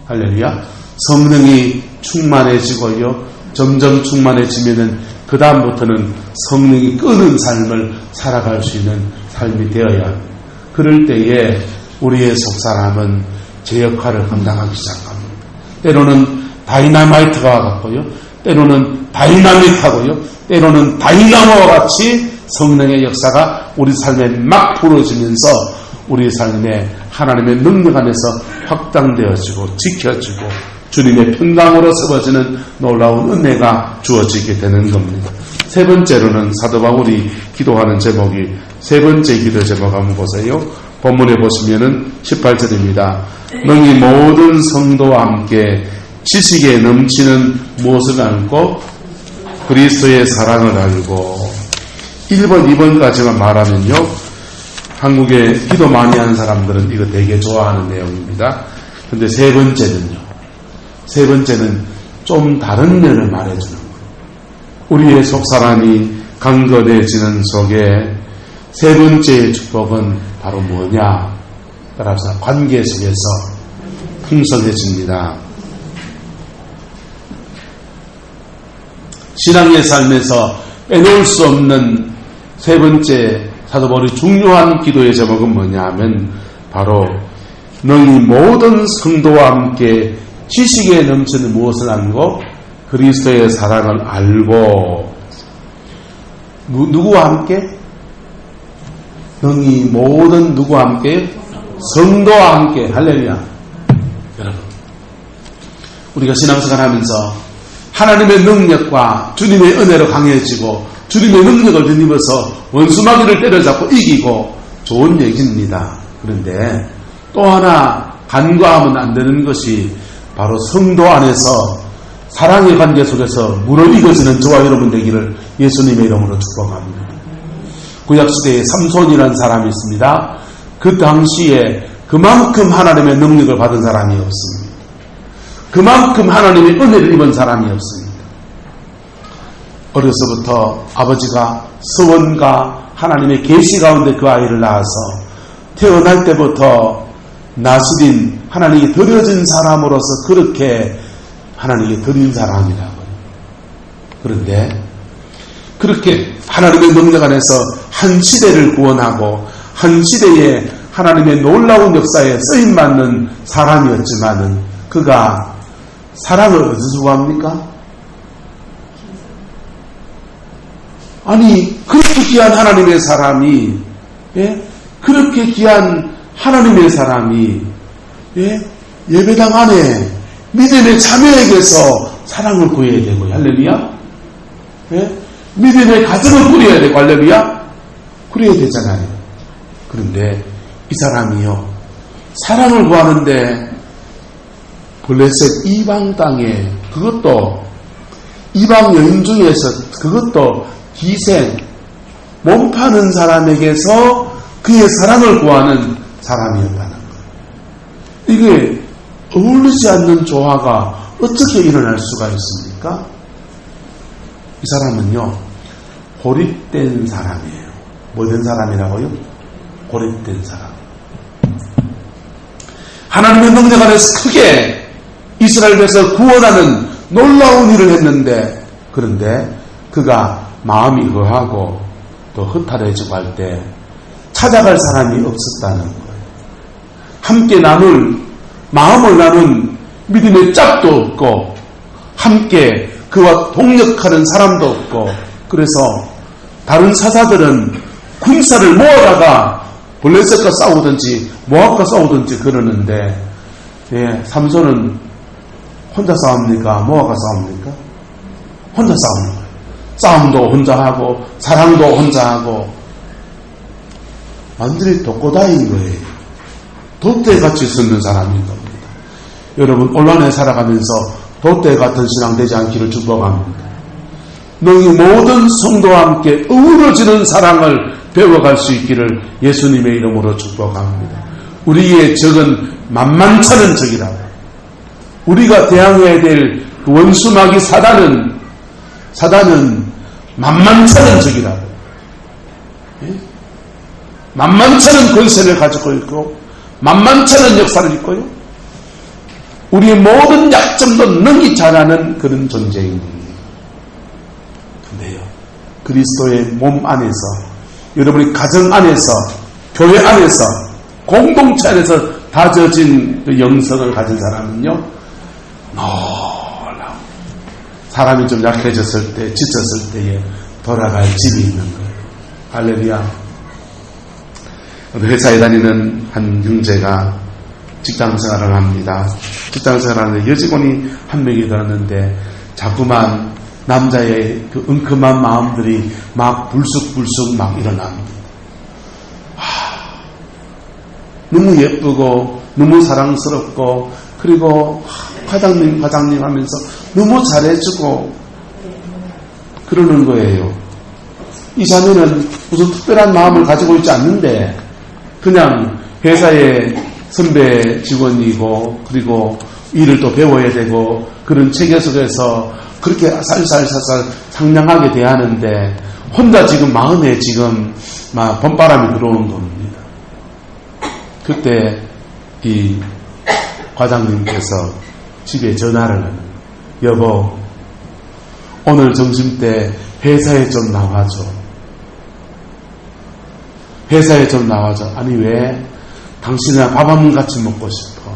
Speaker 1: 할렐루야. 성령이 충만해지고요, 점점 충만해지면은 그 다음부터는 성령이 끄는 삶을 살아갈 수 있는 삶이 되어야 합니다. 그럴 때에 우리의 속사람은 제 역할을 감당하기 시작합니다. 때로는 다이나마이트가 같고요, 때로는 다이나믹하고요, 때로는 다이나모와 같이 성령의 역사가 우리 삶에 막 부러지면서 우리 삶에 하나님의 능력 안에서 확장되어지고 지켜지고 주님의 평강으로 세워지는 놀라운 은혜가 주어지게 되는 겁니다. 세 번째로는 사도 바울이 기도하는 제목이, 세 번째 기도 제목 한번 보세요. 본문에 보시면은 18절입니다. 너희 모든 성도와 함께 지식에 넘치는 무엇을 알고 그리스도의 사랑을 알고 1번, 2번까지만 말하면요. 한국에 기도 많이 하는 사람들은 이거 되게 좋아하는 내용입니다. 근데 세 번째는 좀 다른 면을 말해주는 거예요. 우리의 속사람이 강건해지는 속에 세 번째의 축복은 바로 뭐냐? 따라서 관계 속에서 풍성해집니다. 신앙의 삶에서 빼놓을 수 없는 세 번째 사도 바울의 중요한 기도의 제목은 뭐냐 하면 바로 너희 모든 성도와 함께 지식에 넘치는 무엇을 알고 그리스도의 사랑을 알고 누구와 함께? 너희 모든 누구와 함께? 성도와 함께. 할렐루야. 여러분, 우리가 신앙생활 하면서 하나님의 능력과 주님의 은혜로 강해지고 주님의 능력을 뒤집어서 원수마귀를 때려잡고 이기고 좋은 얘기입니다. 그런데 또 하나 간과하면 안 되는 것이 바로 성도 안에서 사랑의 관계 속에서 무너익어지는 저와 여러분 되기를 예수님의 이름으로 축복합니다. 구약시대에 삼손이라는 사람이 있습니다. 그 당시에 그만큼 하나님의 능력을 받은 사람이 없습니다. 그만큼 하나님의 은혜를 입은 사람이 없습니다. 어려서부터 아버지가 서원과 하나님의 계시 가운데 그 아이를 낳아서 태어날 때부터 나시린 하나님께 드려진 사람으로서 그렇게 하나님께 드린 사람이라고요. 그런데 그렇게 하나님의 능력 안에서 한 시대를 구원하고 한 시대에 하나님의 놀라운 역사에 쓰임받는 사람이었지만은 그가 사랑을 어디서 구합니까? 아니 그렇게 귀한 하나님의 사람이 그렇게 귀한 하나님의 사람이 예배당 안에 믿음의 자매에게서 사랑을 구해야 되고 할렐루야. 믿음의 가정을 꾸려야 되고 할렐루야. 그래야 되잖아요. 그런데 이 사람이요 사랑을 구하는데 블레셋 이방 땅에 그것도 이방 여인 중에서 그것도 기생 몸 파는 사람에게서 그의 사랑을 구하는 사람이었다는 거예요. 이게 어울리지 않는 조화가 어떻게 일어날 수가 있습니까? 이 사람은요 고립된 사람이에요. 뭐 된 사람이라고요? 고립된 사람. 하나님의 능력 안에서 크게 이스라엘 백성을 구원하는 놀라운 일을 했는데 그런데 그가 마음이 허하고 또 허탈해지고 할 때 찾아갈 사람이 없었다는 거예요. 함께 나눌 마음을 나눈 믿음의 짝도 없고 함께 그와 동력하는 사람도 없고 그래서 다른 사사들은 군사를 모아다가 블레셋과 싸우든지 모압과 싸우든지 그러는데 삼손은 혼자 싸웁니까? 모압과 싸웁니까? 혼자 싸우는 거예요. 싸움도 혼자 하고 사랑도 혼자 하고 완전히 독고다이인 거예요. 돛대같이 섰는 사람인 겁니다. 여러분 온란에 살아가면서 돛대 같은 신앙 되지 않기를 축복합니다. 너희 모든 성도와 함께 어우러지는 사랑을 배워갈 수 있기를 예수님의 이름으로 축복합니다. 우리의 적은 만만찮은 적이라고. 우리가 대항해야 될 그 원수마귀 사단은 만만찮은 적이라고. 만만찮은 권세를 가지고 있고 만만찮은 역사를 있고요. 우리의 모든 약점도 능히 잘하는 그런 존재인 겁니다. 근데요, 그리스도의 몸 안에서 여러분의 가정 안에서 교회 안에서 공동체 안에서 다져진 그 영성을 가진 사람은요 놀라워. 사람이 좀 약해졌을 때 지쳤을 때에 돌아갈 집이 있는 거예요. 할렐루야. 회사에 다니는 한 형제가 직장생활을 합니다. 직장생활하는데 여직원이 한 명이 들었는데 자꾸만 남자의 그 은큼한 마음들이 막 불쑥불쑥 막 일어납니다. 너무 예쁘고 너무 사랑스럽고 그리고 과장님 하면서 너무 잘해주고 그러는 거예요. 이 자매는 무슨 특별한 마음을 가지고 있지 않는데 그냥 회사의 선배 직원이고 그리고 일을 또 배워야 되고 그런 체계 속에서 그렇게 살살살살 상냥하게 대하는데 혼자 지금 마음에 지금 막 봄바람이 들어오는 겁니다. 그때 이 과장님께서 집에 전화를 하는 여보 오늘 점심때 회사에 좀 나와줘. 회사에 좀 나와줘. 아니 왜? 당신이랑 밥 한 번 같이 먹고 싶어.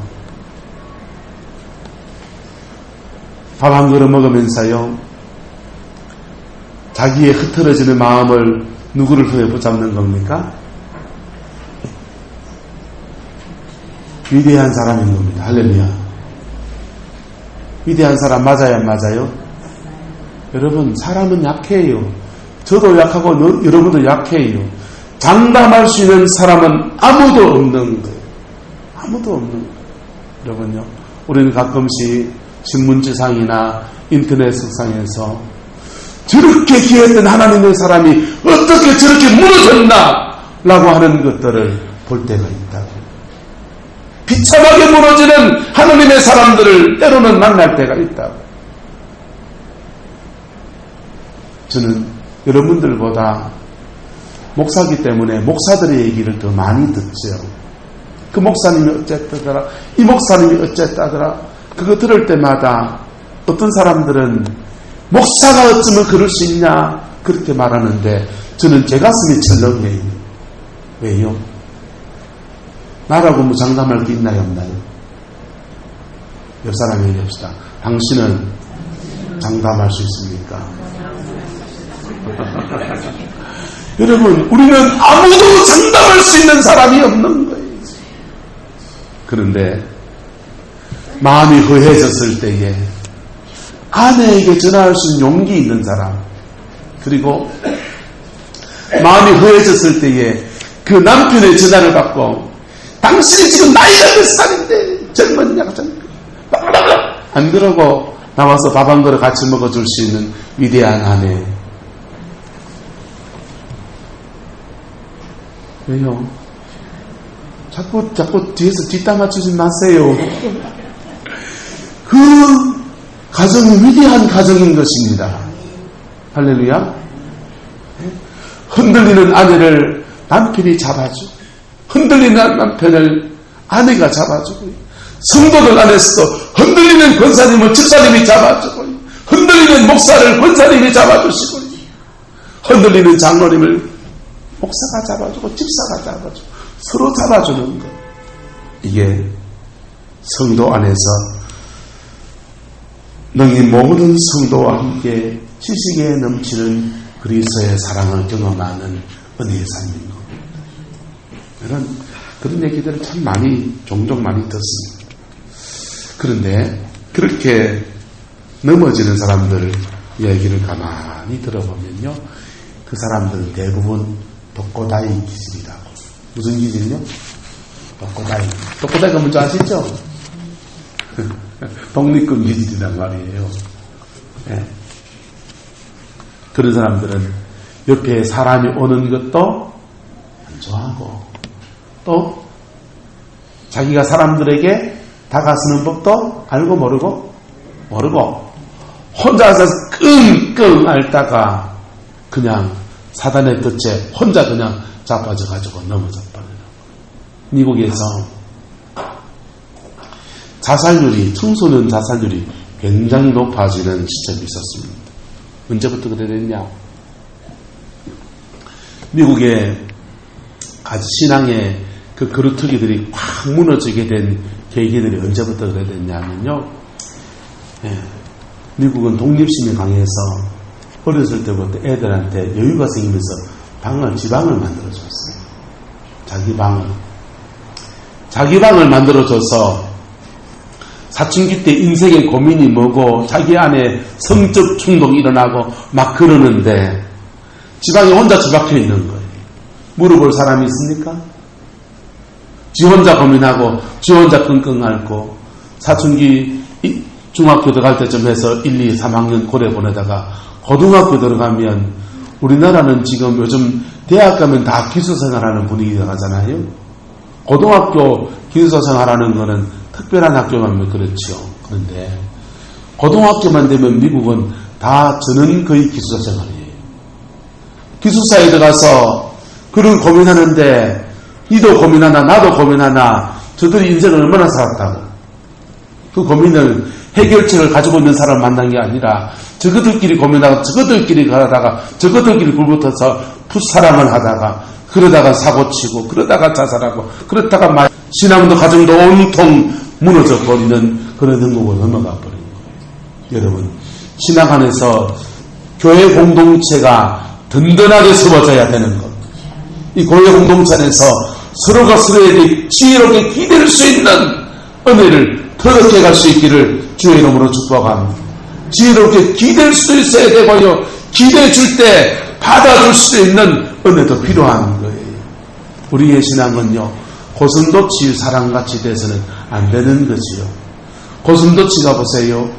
Speaker 1: 밥 한 그릇 먹으면서요 자기의 흐트러지는 마음을 누구를 통해 붙잡는 겁니까? 위대한 사람인 겁니다. 할렐루야. 위대한 사람 맞아요 안 맞아요? 여러분 사람은 약해요. 저도 약하고 여러분도 약해요. 장담할 수 있는 사람은 아무도 없는 거예요. 아무도 없는 거예요. 여러분요. 우리는 가끔씩 신문지상이나 인터넷 상에서 저렇게 귀했던 하나님의 사람이 어떻게 저렇게 무너졌나 라고 하는 것들을 볼 때가 있다고. 비참하게 무너지는 하나님의 사람들을 때로는 만날 때가 있다고. 저는 여러분들보다 목사기 때문에 목사들의 얘기를 더 많이 듣죠. 그 목사님이 어쨌다더라, 이 목사님이 어쨌다더라. 그거 들을 때마다 어떤 사람들은 목사가 어쩌면 그럴 수 있냐 그렇게 말하는데 저는 제 가슴이 철렁해요. 왜요? 나라고 뭐 장담할 게 있나요 없나요? 옆 사람 얘기합시다. 당신은 장담할 수 있습니까? 여러분 우리는 아무도 장담할 수 있는 사람이 없는 거예요. 그런데 마음이 허해졌을 때에 아내에게 전화할 수 있는 용기 있는 사람, 그리고 마음이 허해졌을 때에 그 남편의 전화를 받고 당신이 지금 나이가 몇 살인데 젊었냐 안 그러고 나와서 밥 한 그릇 같이 먹어줄 수 있는 위대한 아내. 왜요? 자꾸 뒤에서 뒷담 맞추지 마세요. 그 가정이 위대한 가정인 것입니다. 할렐루야. 흔들리는 아내를 남편이 잡아주고, 흔들리는 남편을 아내가 잡아주고, 성도들 안에서도 흔들리는 권사님을 집사님이 잡아주고, 흔들리는 목사를 권사님이 잡아주시고, 흔들리는 장로님을 목사가 잡아주고 집사가 잡아주고 서로 잡아주는 것. 이게 성도 안에서 너희 모든 성도와 함께 지식에 넘치는 그리스도의 사랑을 경험하는 은혜의 삶인 겁니다. 그런 얘기들을 참 종종 많이 듣습니다. 그런데 그렇게 넘어지는 사람들 얘기를 가만히 들어보면요, 그 사람들은 대부분 독고다이 기질이라고. 무슨 기질이요? 독고다이. 독고다이가 뭔지 아시죠? 독립군 기질이란 말이에요. 네. 그런 사람들은 옆에 사람이 오는 것도 안 좋아하고, 또 자기가 사람들에게 다가서는 법도 알고 모르고 혼자서 끙끙 앓다가 그냥 사단의 뜻에 혼자 그냥 자빠져가지고 넘어져 버려요. 미국에서 청소년 자살률이 굉장히 높아지는 시점이 있었습니다. 언제부터 그래 됐냐? 미국의 아주 신앙의 그 그루터기들이 확 무너지게 된 계기들이 언제부터 그래 됐냐면요. 미국은 독립심이 강해서 어렸을 때부터 애들한테 여유가 생기면서 지방을 만들어줬어요. 자기 방을 만들어줘서 사춘기 때 인생의 고민이 뭐고 자기 안에 성적 충동이 일어나고 막 그러는데 지방에 혼자 처박혀 있는 거예요. 물어볼 사람이 있습니까? 지 혼자 고민하고 지 혼자 끙끙 앓고 사춘기 중학교 들어갈 때쯤 해서 1, 2, 3학년 고래 보내다가 고등학교 들어가면 우리나라는 지금 요즘 대학 가면 다 기숙생활하는 분위기가 가잖아요. 고등학교 기숙생활하는 거는 특별한 학교만 그렇죠. 그런데 고등학교만 되면 미국은 다 저는 거의 기숙생활이에요. 기숙사에 들어가서 그런 고민하는데 니도 고민하나 나도 고민하나 저들이 인생을 얼마나 살았다고 그 고민을 해결책을 가지고 있는 사람을 만난 게 아니라 저것들끼리 고민하고 저것들끼리 가다가 저것들끼리 불붙어서 풋사랑을 하다가 그러다가 사고치고 그러다가 자살하고 그러다가 신앙도 가정도 온통 무너져 버리는 그런 행복을 넘어가 버린 거예요. 여러분 신앙 안에서 교회 공동체가 든든하게 세워져야 되는 것. 이 교회 공동체 안에서 서로가 서로에게 지혜롭게 기댈 수 있는 은혜를 터득해 갈 수 있기를 주의 이름으로 축복합니다. 지혜롭게 기댈 수 있어야 되고요. 기대해 줄 때 받아줄 수 있는 은혜도 필요한 거예요. 우리의 신앙은요. 고슴도치 사랑같이 돼서는 안 되는 거지요. 고슴도치가 보세요.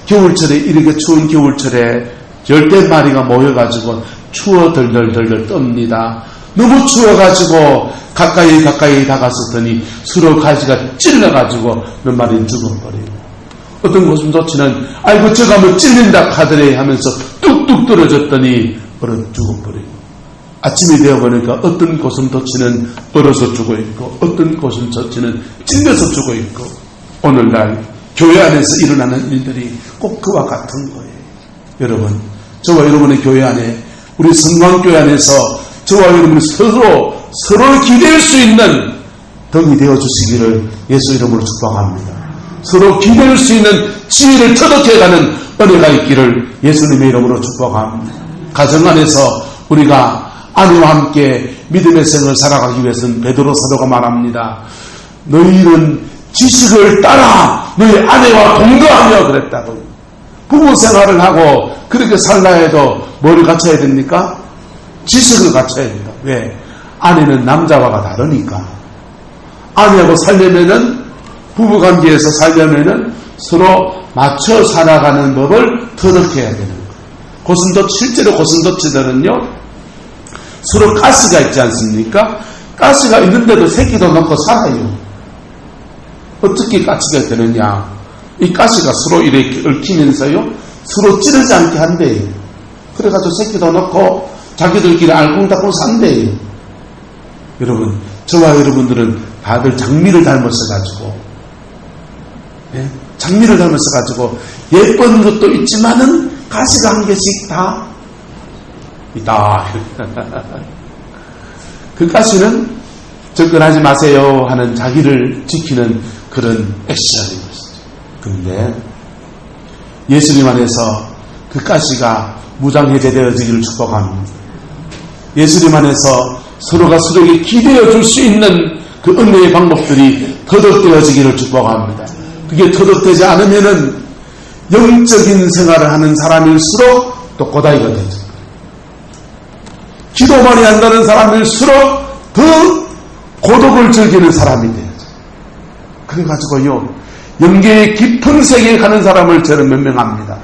Speaker 1: 겨울철에 이렇게 추운 겨울철에 열대 마리가 모여가지고 추워 덜덜덜덜 떱니다. 너무 추워가지고 가까이 다가섰더니 서로 가지가 찔러가지고 몇 마리는 죽어버리고 어떤 고슴도치는 아이고 저 가면 찔린다 카드레 하면서 뚝뚝 떨어졌더니 얼어 죽어버리고 아침이 되어보니까 어떤 고슴도치는 얼어서 죽어 있고 어떤 고슴도치는 찔려서 죽어 있고 오늘날 교회 안에서 일어나는 일들이 꼭 그와 같은 거예요. 여러분 저와 여러분의 교회 안에 우리 성광교회 안에서 저와 여러분이 서로 기댈 수 있는 덕이 되어주시기를 예수 이름으로 축복합니다. 서로 기댈 수 있는 지혜를 터득해가는 은혜가 있기를 예수님의 이름으로 축복합니다. 가정 안에서 우리가 아내와 함께 믿음의 생을 살아가기 위해서는 베드로 사도가 말합니다. 너희는 지식을 따라 너희 아내와 동거하며 그랬다고. 부부 생활을 하고 그렇게 살라 해도 뭐를 갖춰야 됩니까? 지식을 갖춰야 된다. 왜? 아내는 남자와가 다르니까. 아내하고 살려면은 부부관계에서 살려면은 서로 맞춰 살아가는 법을 터득해야 되는 거예요. 실제로 고슴도치들은요 서로 가스가 있지 않습니까? 가스가 있는데도 새끼도 넣고 살아요. 어떻게 가스가 되느냐? 이 가스가 서로 이렇게 얽히면서요 서로 찌르지 않게 한대요. 그래가지고 새끼도 넣고 자기들끼리 알콩달콩 산대요. 여러분 저와 여러분들은 다들 장미를 닮았어가지고 장미를 닮았어가지고 예쁜 것도 있지만은 가시가 한 개씩 다 있다. 그 가시는 접근하지 마세요 하는 자기를 지키는 그런 액션인 것이죠. 그런데 예수님 안에서 그 가시가 무장해제되어지기를 축복합니다. 예수님 안에서 서로가 서로에게 기대어 줄 수 있는 그 은혜의 방법들이 터득되어지기를 축복합니다. 그게 터득되지 않으면은 영적인 생활을 하는 사람일수록 또 고다이가 되죠. 기도 많이 한다는 사람일수록 더 고독을 즐기는 사람이 되죠. 그래가지고요 영계의 깊은 세계에 가는 사람을 저는 명명합니다.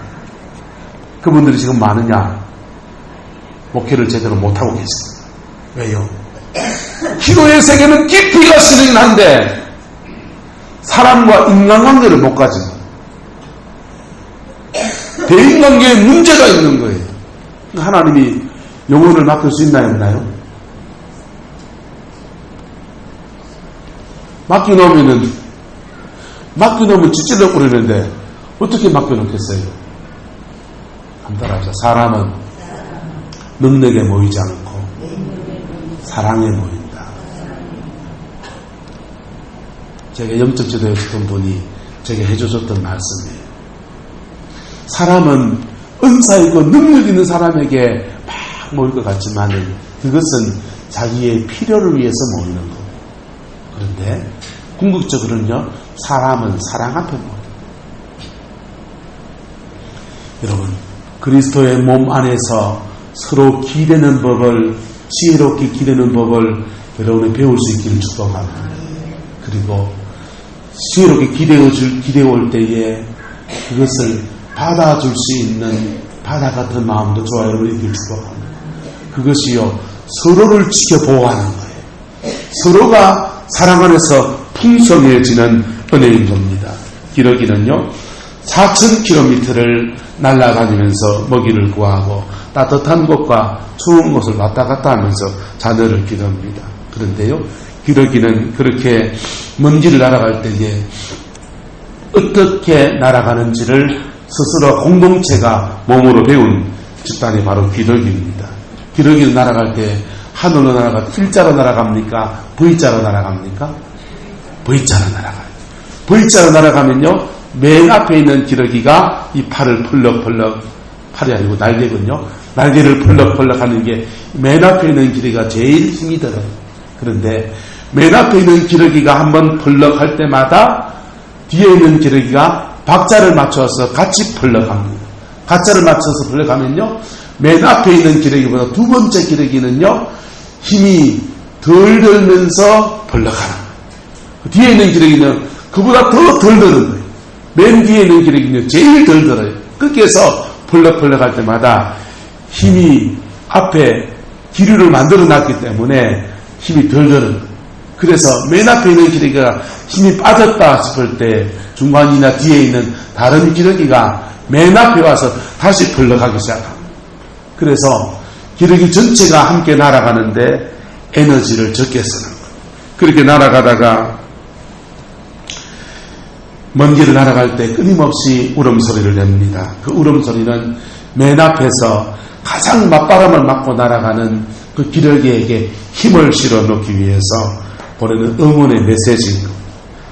Speaker 1: 그분들이 지금 많으냐? 목회를 제대로 못하고 계십니다. 왜요? 기도의 세계는 깊이 가시긴 한데 사람과 인간관계를 못 가지고 대인관계에 문제가 있는 거예요. 하나님이 영혼을 맡길 수 있나요? 없나요? 맡겨놓으면 찌질러 버리는데 어떻게 맡겨놓겠어요? 한달하자. 사람은 능력에 모이지 않고 사랑에 모인다. 제가 영적 지도였던 분이 제게 해주셨던 말씀이에요. 사람은 은사 있고 능력 있는 사람에게 막 모일 것 같지만 그것은 자기의 필요를 위해서 모이는 거예요. 그런데 궁극적으로는요 사람은 사랑 앞에 모여요. 여러분 그리스도의 몸 안에서 서로 기대는 법을 지혜롭게 기대는 법을 여러분이 배울 수 있기를 축복합니다. 그리고 지혜롭게 기대어 올 때에 그것을 받아줄 수 있는 바다 같은 마음도 저와 여러분에게 축복합니다. 그것이요, 서로를 지켜보호하는 거예요. 서로가 사랑 안에서 풍성해지는 은혜인 겁니다. 기러기는요, 4,000km를 날아다니면서 먹이를 구하고 따뜻한 곳과 추운 곳을 왔다 갔다 하면서 자녀를 기릅니다. 그런데요, 기러기는 그렇게 먼 길을 날아갈 때에 어떻게 날아가는지를 스스로 공동체가 몸으로 배운 집단이 바로 기러기입니다. 기러기는 날아갈 때 하늘로 날아가 L자로 날아갑니까? V자로 날아갑니까? V자로 날아가요. V자로 날아가면요, 맨 앞에 있는 기러기가 이 팔을 펄럭펄럭, 팔이 아니고 날개군요. 날개를 펄럭펄럭 하는 게 맨 앞에 있는 기러기가 제일 힘이 들어요. 그런데 맨 앞에 있는 기러기가 한번 펄럭 할 때마다 뒤에 있는 기러기가 박자를 맞춰서 같이 펄럭합니다. 박자를 맞춰서 펄럭하면요, 맨 앞에 있는 기러기보다 두 번째 기러기는요, 힘이 덜 들면서 펄럭하는 거예요. 뒤에 있는 기러기는 그보다 더 덜 드는 거예요. 맨 뒤에 있는 기러기는 제일 덜 들어요. 그렇게 해서 펄럭펄럭 할 때마다 힘이 앞에 기류를 만들어 놨기 때문에 힘이 덜 드는 거예요. 그래서 맨 앞에 있는 기러기가 힘이 빠졌다 싶을 때 중간이나 뒤에 있는 다른 기러기가 맨 앞에 와서 다시 펄럭하기 시작합니다. 그래서 기러기 전체가 함께 날아가는데 에너지를 적게 쓰는 거예요. 그렇게 날아가다가 먼 길을 날아갈 때 끊임없이 울음소리를 냅니다. 그 울음소리는 맨 앞에서 가장 맞바람을 맞고 날아가는 그 기러기에게 힘을 실어 놓기 위해서 보내는 응원의 메시지인 겁니다.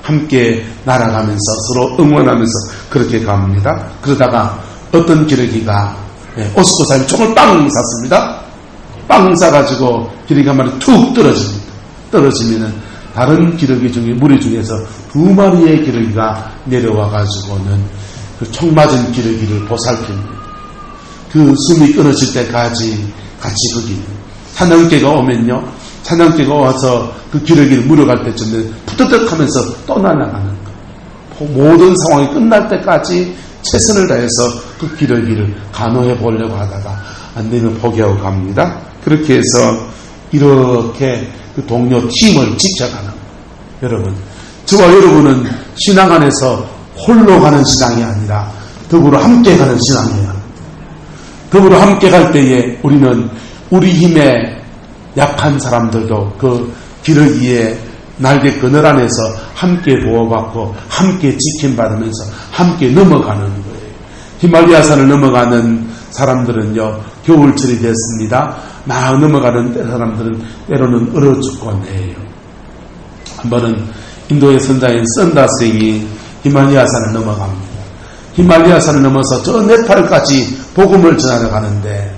Speaker 1: 함께 날아가면서 서로 응원하면서 그렇게 갑니다. 그러다가 어떤 기러기가 오스코 사람이 총을 빵 쐈습니다. 빵 쏴가지고 기러기 한 마리 툭 떨어집니다. 떨어지면은 다른 기러기 중에 무리 중에서 두 마리의 기러기가 내려와가지고는 그 총 맞은 기러기를 보살핍니다. 그 숨이 끊어질 때까지 같이 거기 사냥개가 오면요, 사냥개가 와서 그 기러기를 물어갈 때쯤에 푸드득 하면서 또 날아가는 거예요. 모든 상황이 끝날 때까지 최선을 다해서 그 기러기를 간호해 보려고 하다가 안 되면 포기하고 갑니다. 그렇게 해서 이렇게 그 동료 팀을 지켜가는 거예요. 여러분, 저와 여러분은 신앙 안에서 홀로 가는 신앙이 아니라 더불어 함께 가는 신앙이에요. 더불어 함께 갈 때에 우리는 우리 힘에 약한 사람들도 그 기러기의 날개 그늘 안에서 함께 보호받고 함께 지킴받으면서 함께 넘어가는 거예요. 히말리아산을 넘어가는 사람들은요, 겨울철이 됐습니다. 막 넘어가는 사람들은 때로는 얼어 죽곤 해요. 한 번은 인도의 선자인 선다스행이 히말리아산을 넘어갑니다. 히말리아산을 넘어서 저 네팔까지 복음을 전하러 가는데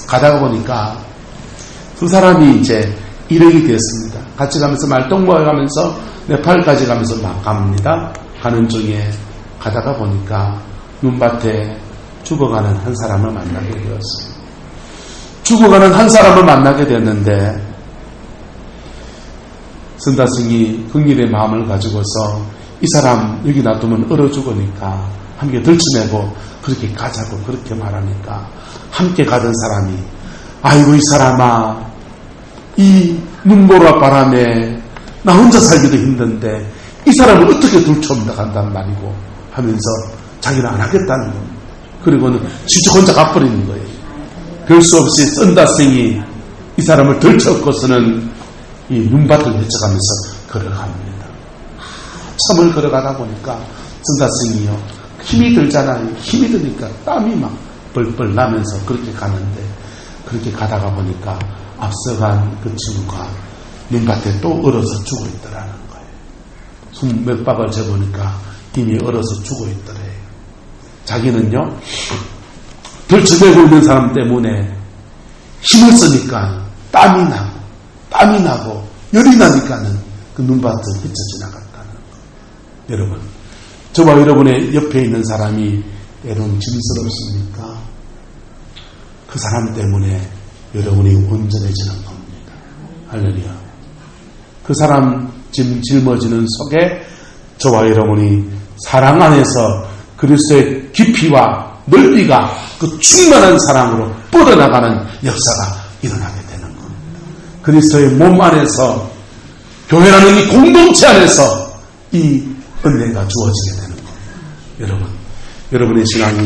Speaker 1: 가다가 보니까 두 사람이 이제 일행이 되었습니다. 같이 가면서 말동무해 가면서 네팔까지 가면서 막 갑니다. 가는 중에 가다가 보니까 눈밭에 죽어가는 한 사람을 만나게 되었습니다. 죽어가는 한 사람을 만나게 되었는데 선다승이 긍휼의 마음을 가지고서 이 사람 여기 놔두면 얼어 죽으니까 함께 들쳐내고 그렇게 가자고 그렇게 말하니까 함께 가던 사람이 아이고 이 사람아, 이 눈보라 바람에 나 혼자 살기도 힘든데 이 사람을 어떻게 들쳐온다 간단 말이고 하면서 자기는 안 하겠다는 겁니다. 그리고는 직접 혼자 가버리는 거예요. 별 수 없이 선다생이 이 사람을 들쳐갖고서는 이 눈밭을 헤쳐가면서 걸어갑니다. 참을 걸어가다 보니까 선다생이요, 힘이 들잖아요. 힘이 드니까 땀이 막 뻘뻘 나면서 그렇게 가는데 그렇게 가다가 보니까 앞서간 그 친구가 눈밭에 또 얼어서 죽어 있더라는 거예요. 숨 몇 박을 재보니까 이미 얼어서 죽어 있더래요. 자기는요, 들쳐대고 있는 사람 때문에 힘을 쓰니까 땀이 나고 열이 나니까는 그 눈밭을 헤쳐 지나갔다는 거예요. 여러분, 저와 여러분의 옆에 있는 사람이 때론 짐스럽습니까? 그 사람 때문에 여러분이 온전해지는 겁니다. 할렐루야. 그 사람 짊어지는 속에 저와 여러분이 사랑 안에서 그리스도의 깊이와 넓이가 그 충만한 사랑으로 뻗어나가는 역사가 일어나게 되는 겁니다. 그리스도의 몸 안에서 교회라는 이 공동체 안에서 이 은혜가 주어지게 되는 겁니다. 여러분의 신앙이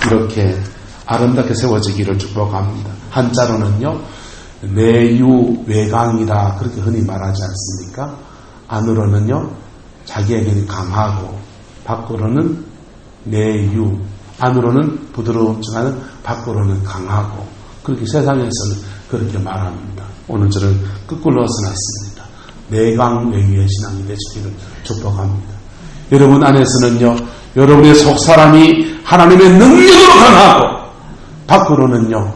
Speaker 1: 이렇게 아름답게 세워지기를 축복합니다. 한자로는요, 내유외강이라 그렇게 흔히 말하지 않습니까? 안으로는요, 자기에게는 강하고 밖으로는 내유, 안으로는 부드러움지만은 밖으로는 강하고, 그렇게 세상에서는 그렇게 말합니다. 오늘 저는 거꾸로 써놨습니다. 내강외유의 신앙이 되시기를 축복합니다. 여러분 안에서는요, 여러분의 속사람이 하나님의 능력으로 강하고, 밖으로는요,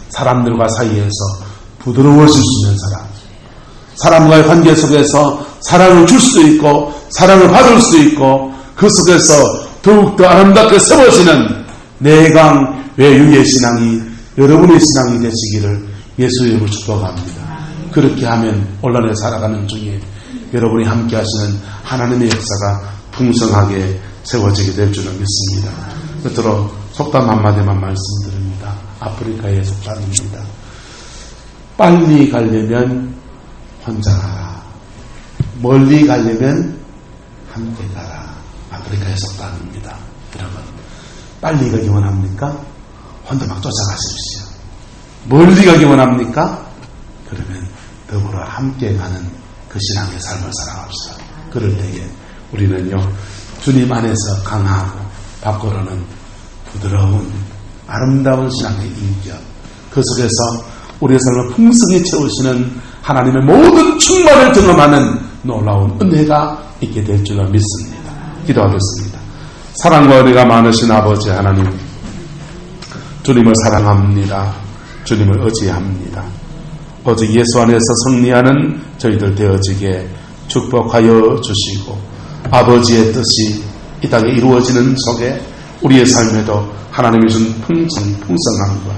Speaker 1: 사람들과 사이에서 부드러워질 수 있는 사람, 사람과의 관계 속에서 사랑을 줄 수 있고 사랑을 받을 수 있고 그 속에서 더욱더 아름답게 세워지는 내강 외유의 신앙이 여러분의 신앙이 되시기를 예수 이름으로 축복합니다. 그렇게 하면 온전히 살아가는 중에 여러분이 함께 하시는 하나님의 역사가 풍성하게 세워지게 될 줄을 믿습니다. 끝으로 속담 한마디만 말씀드립니다. 아프리카의 속담입니다. 빨리 가려면 혼자 가라. 멀리 가려면 함께 가라. 아프리카의 속담입니다. 여러분, 빨리 가기 원합니까? 혼자 막 쫓아가십시오. 멀리 가기 원합니까? 그러면 더불어 함께 가는 그 신앙의 삶을 살아갑시다. 그럴 때에 우리는요, 주님 안에서 강하고 밖으로는 부드러운 아름다운 신앙의 인격, 그 속에서 우리의 삶을 풍성히 채우시는 하나님의 모든 충만을 경험하는 놀라운 은혜가 있게 될 줄로 믿습니다. 기도하겠습니다. 사랑과 은혜가 많으신 아버지 하나님, 주님을 사랑합니다. 주님을 의지합니다. 오직 예수 안에서 승리하는 저희들 되어지게 축복하여 주시고, 아버지의 뜻이 이 땅에 이루어지는 속에 우리의 삶에도 하나님이 주는 풍성함과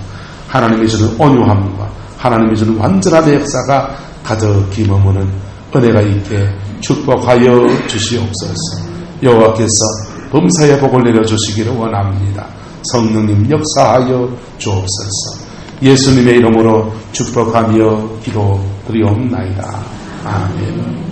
Speaker 1: 하나님이 주는 온유함과 하나님이 주는 완전한 역사가 가득히 머무는 은혜가 있게 축복하여 주시옵소서. 여호와께서 범사의 복을 내려주시기를 원합니다. 성령님 역사하여 주옵소서. 예수님의 이름으로 축복하며 기도드리옵나이다. 아멘.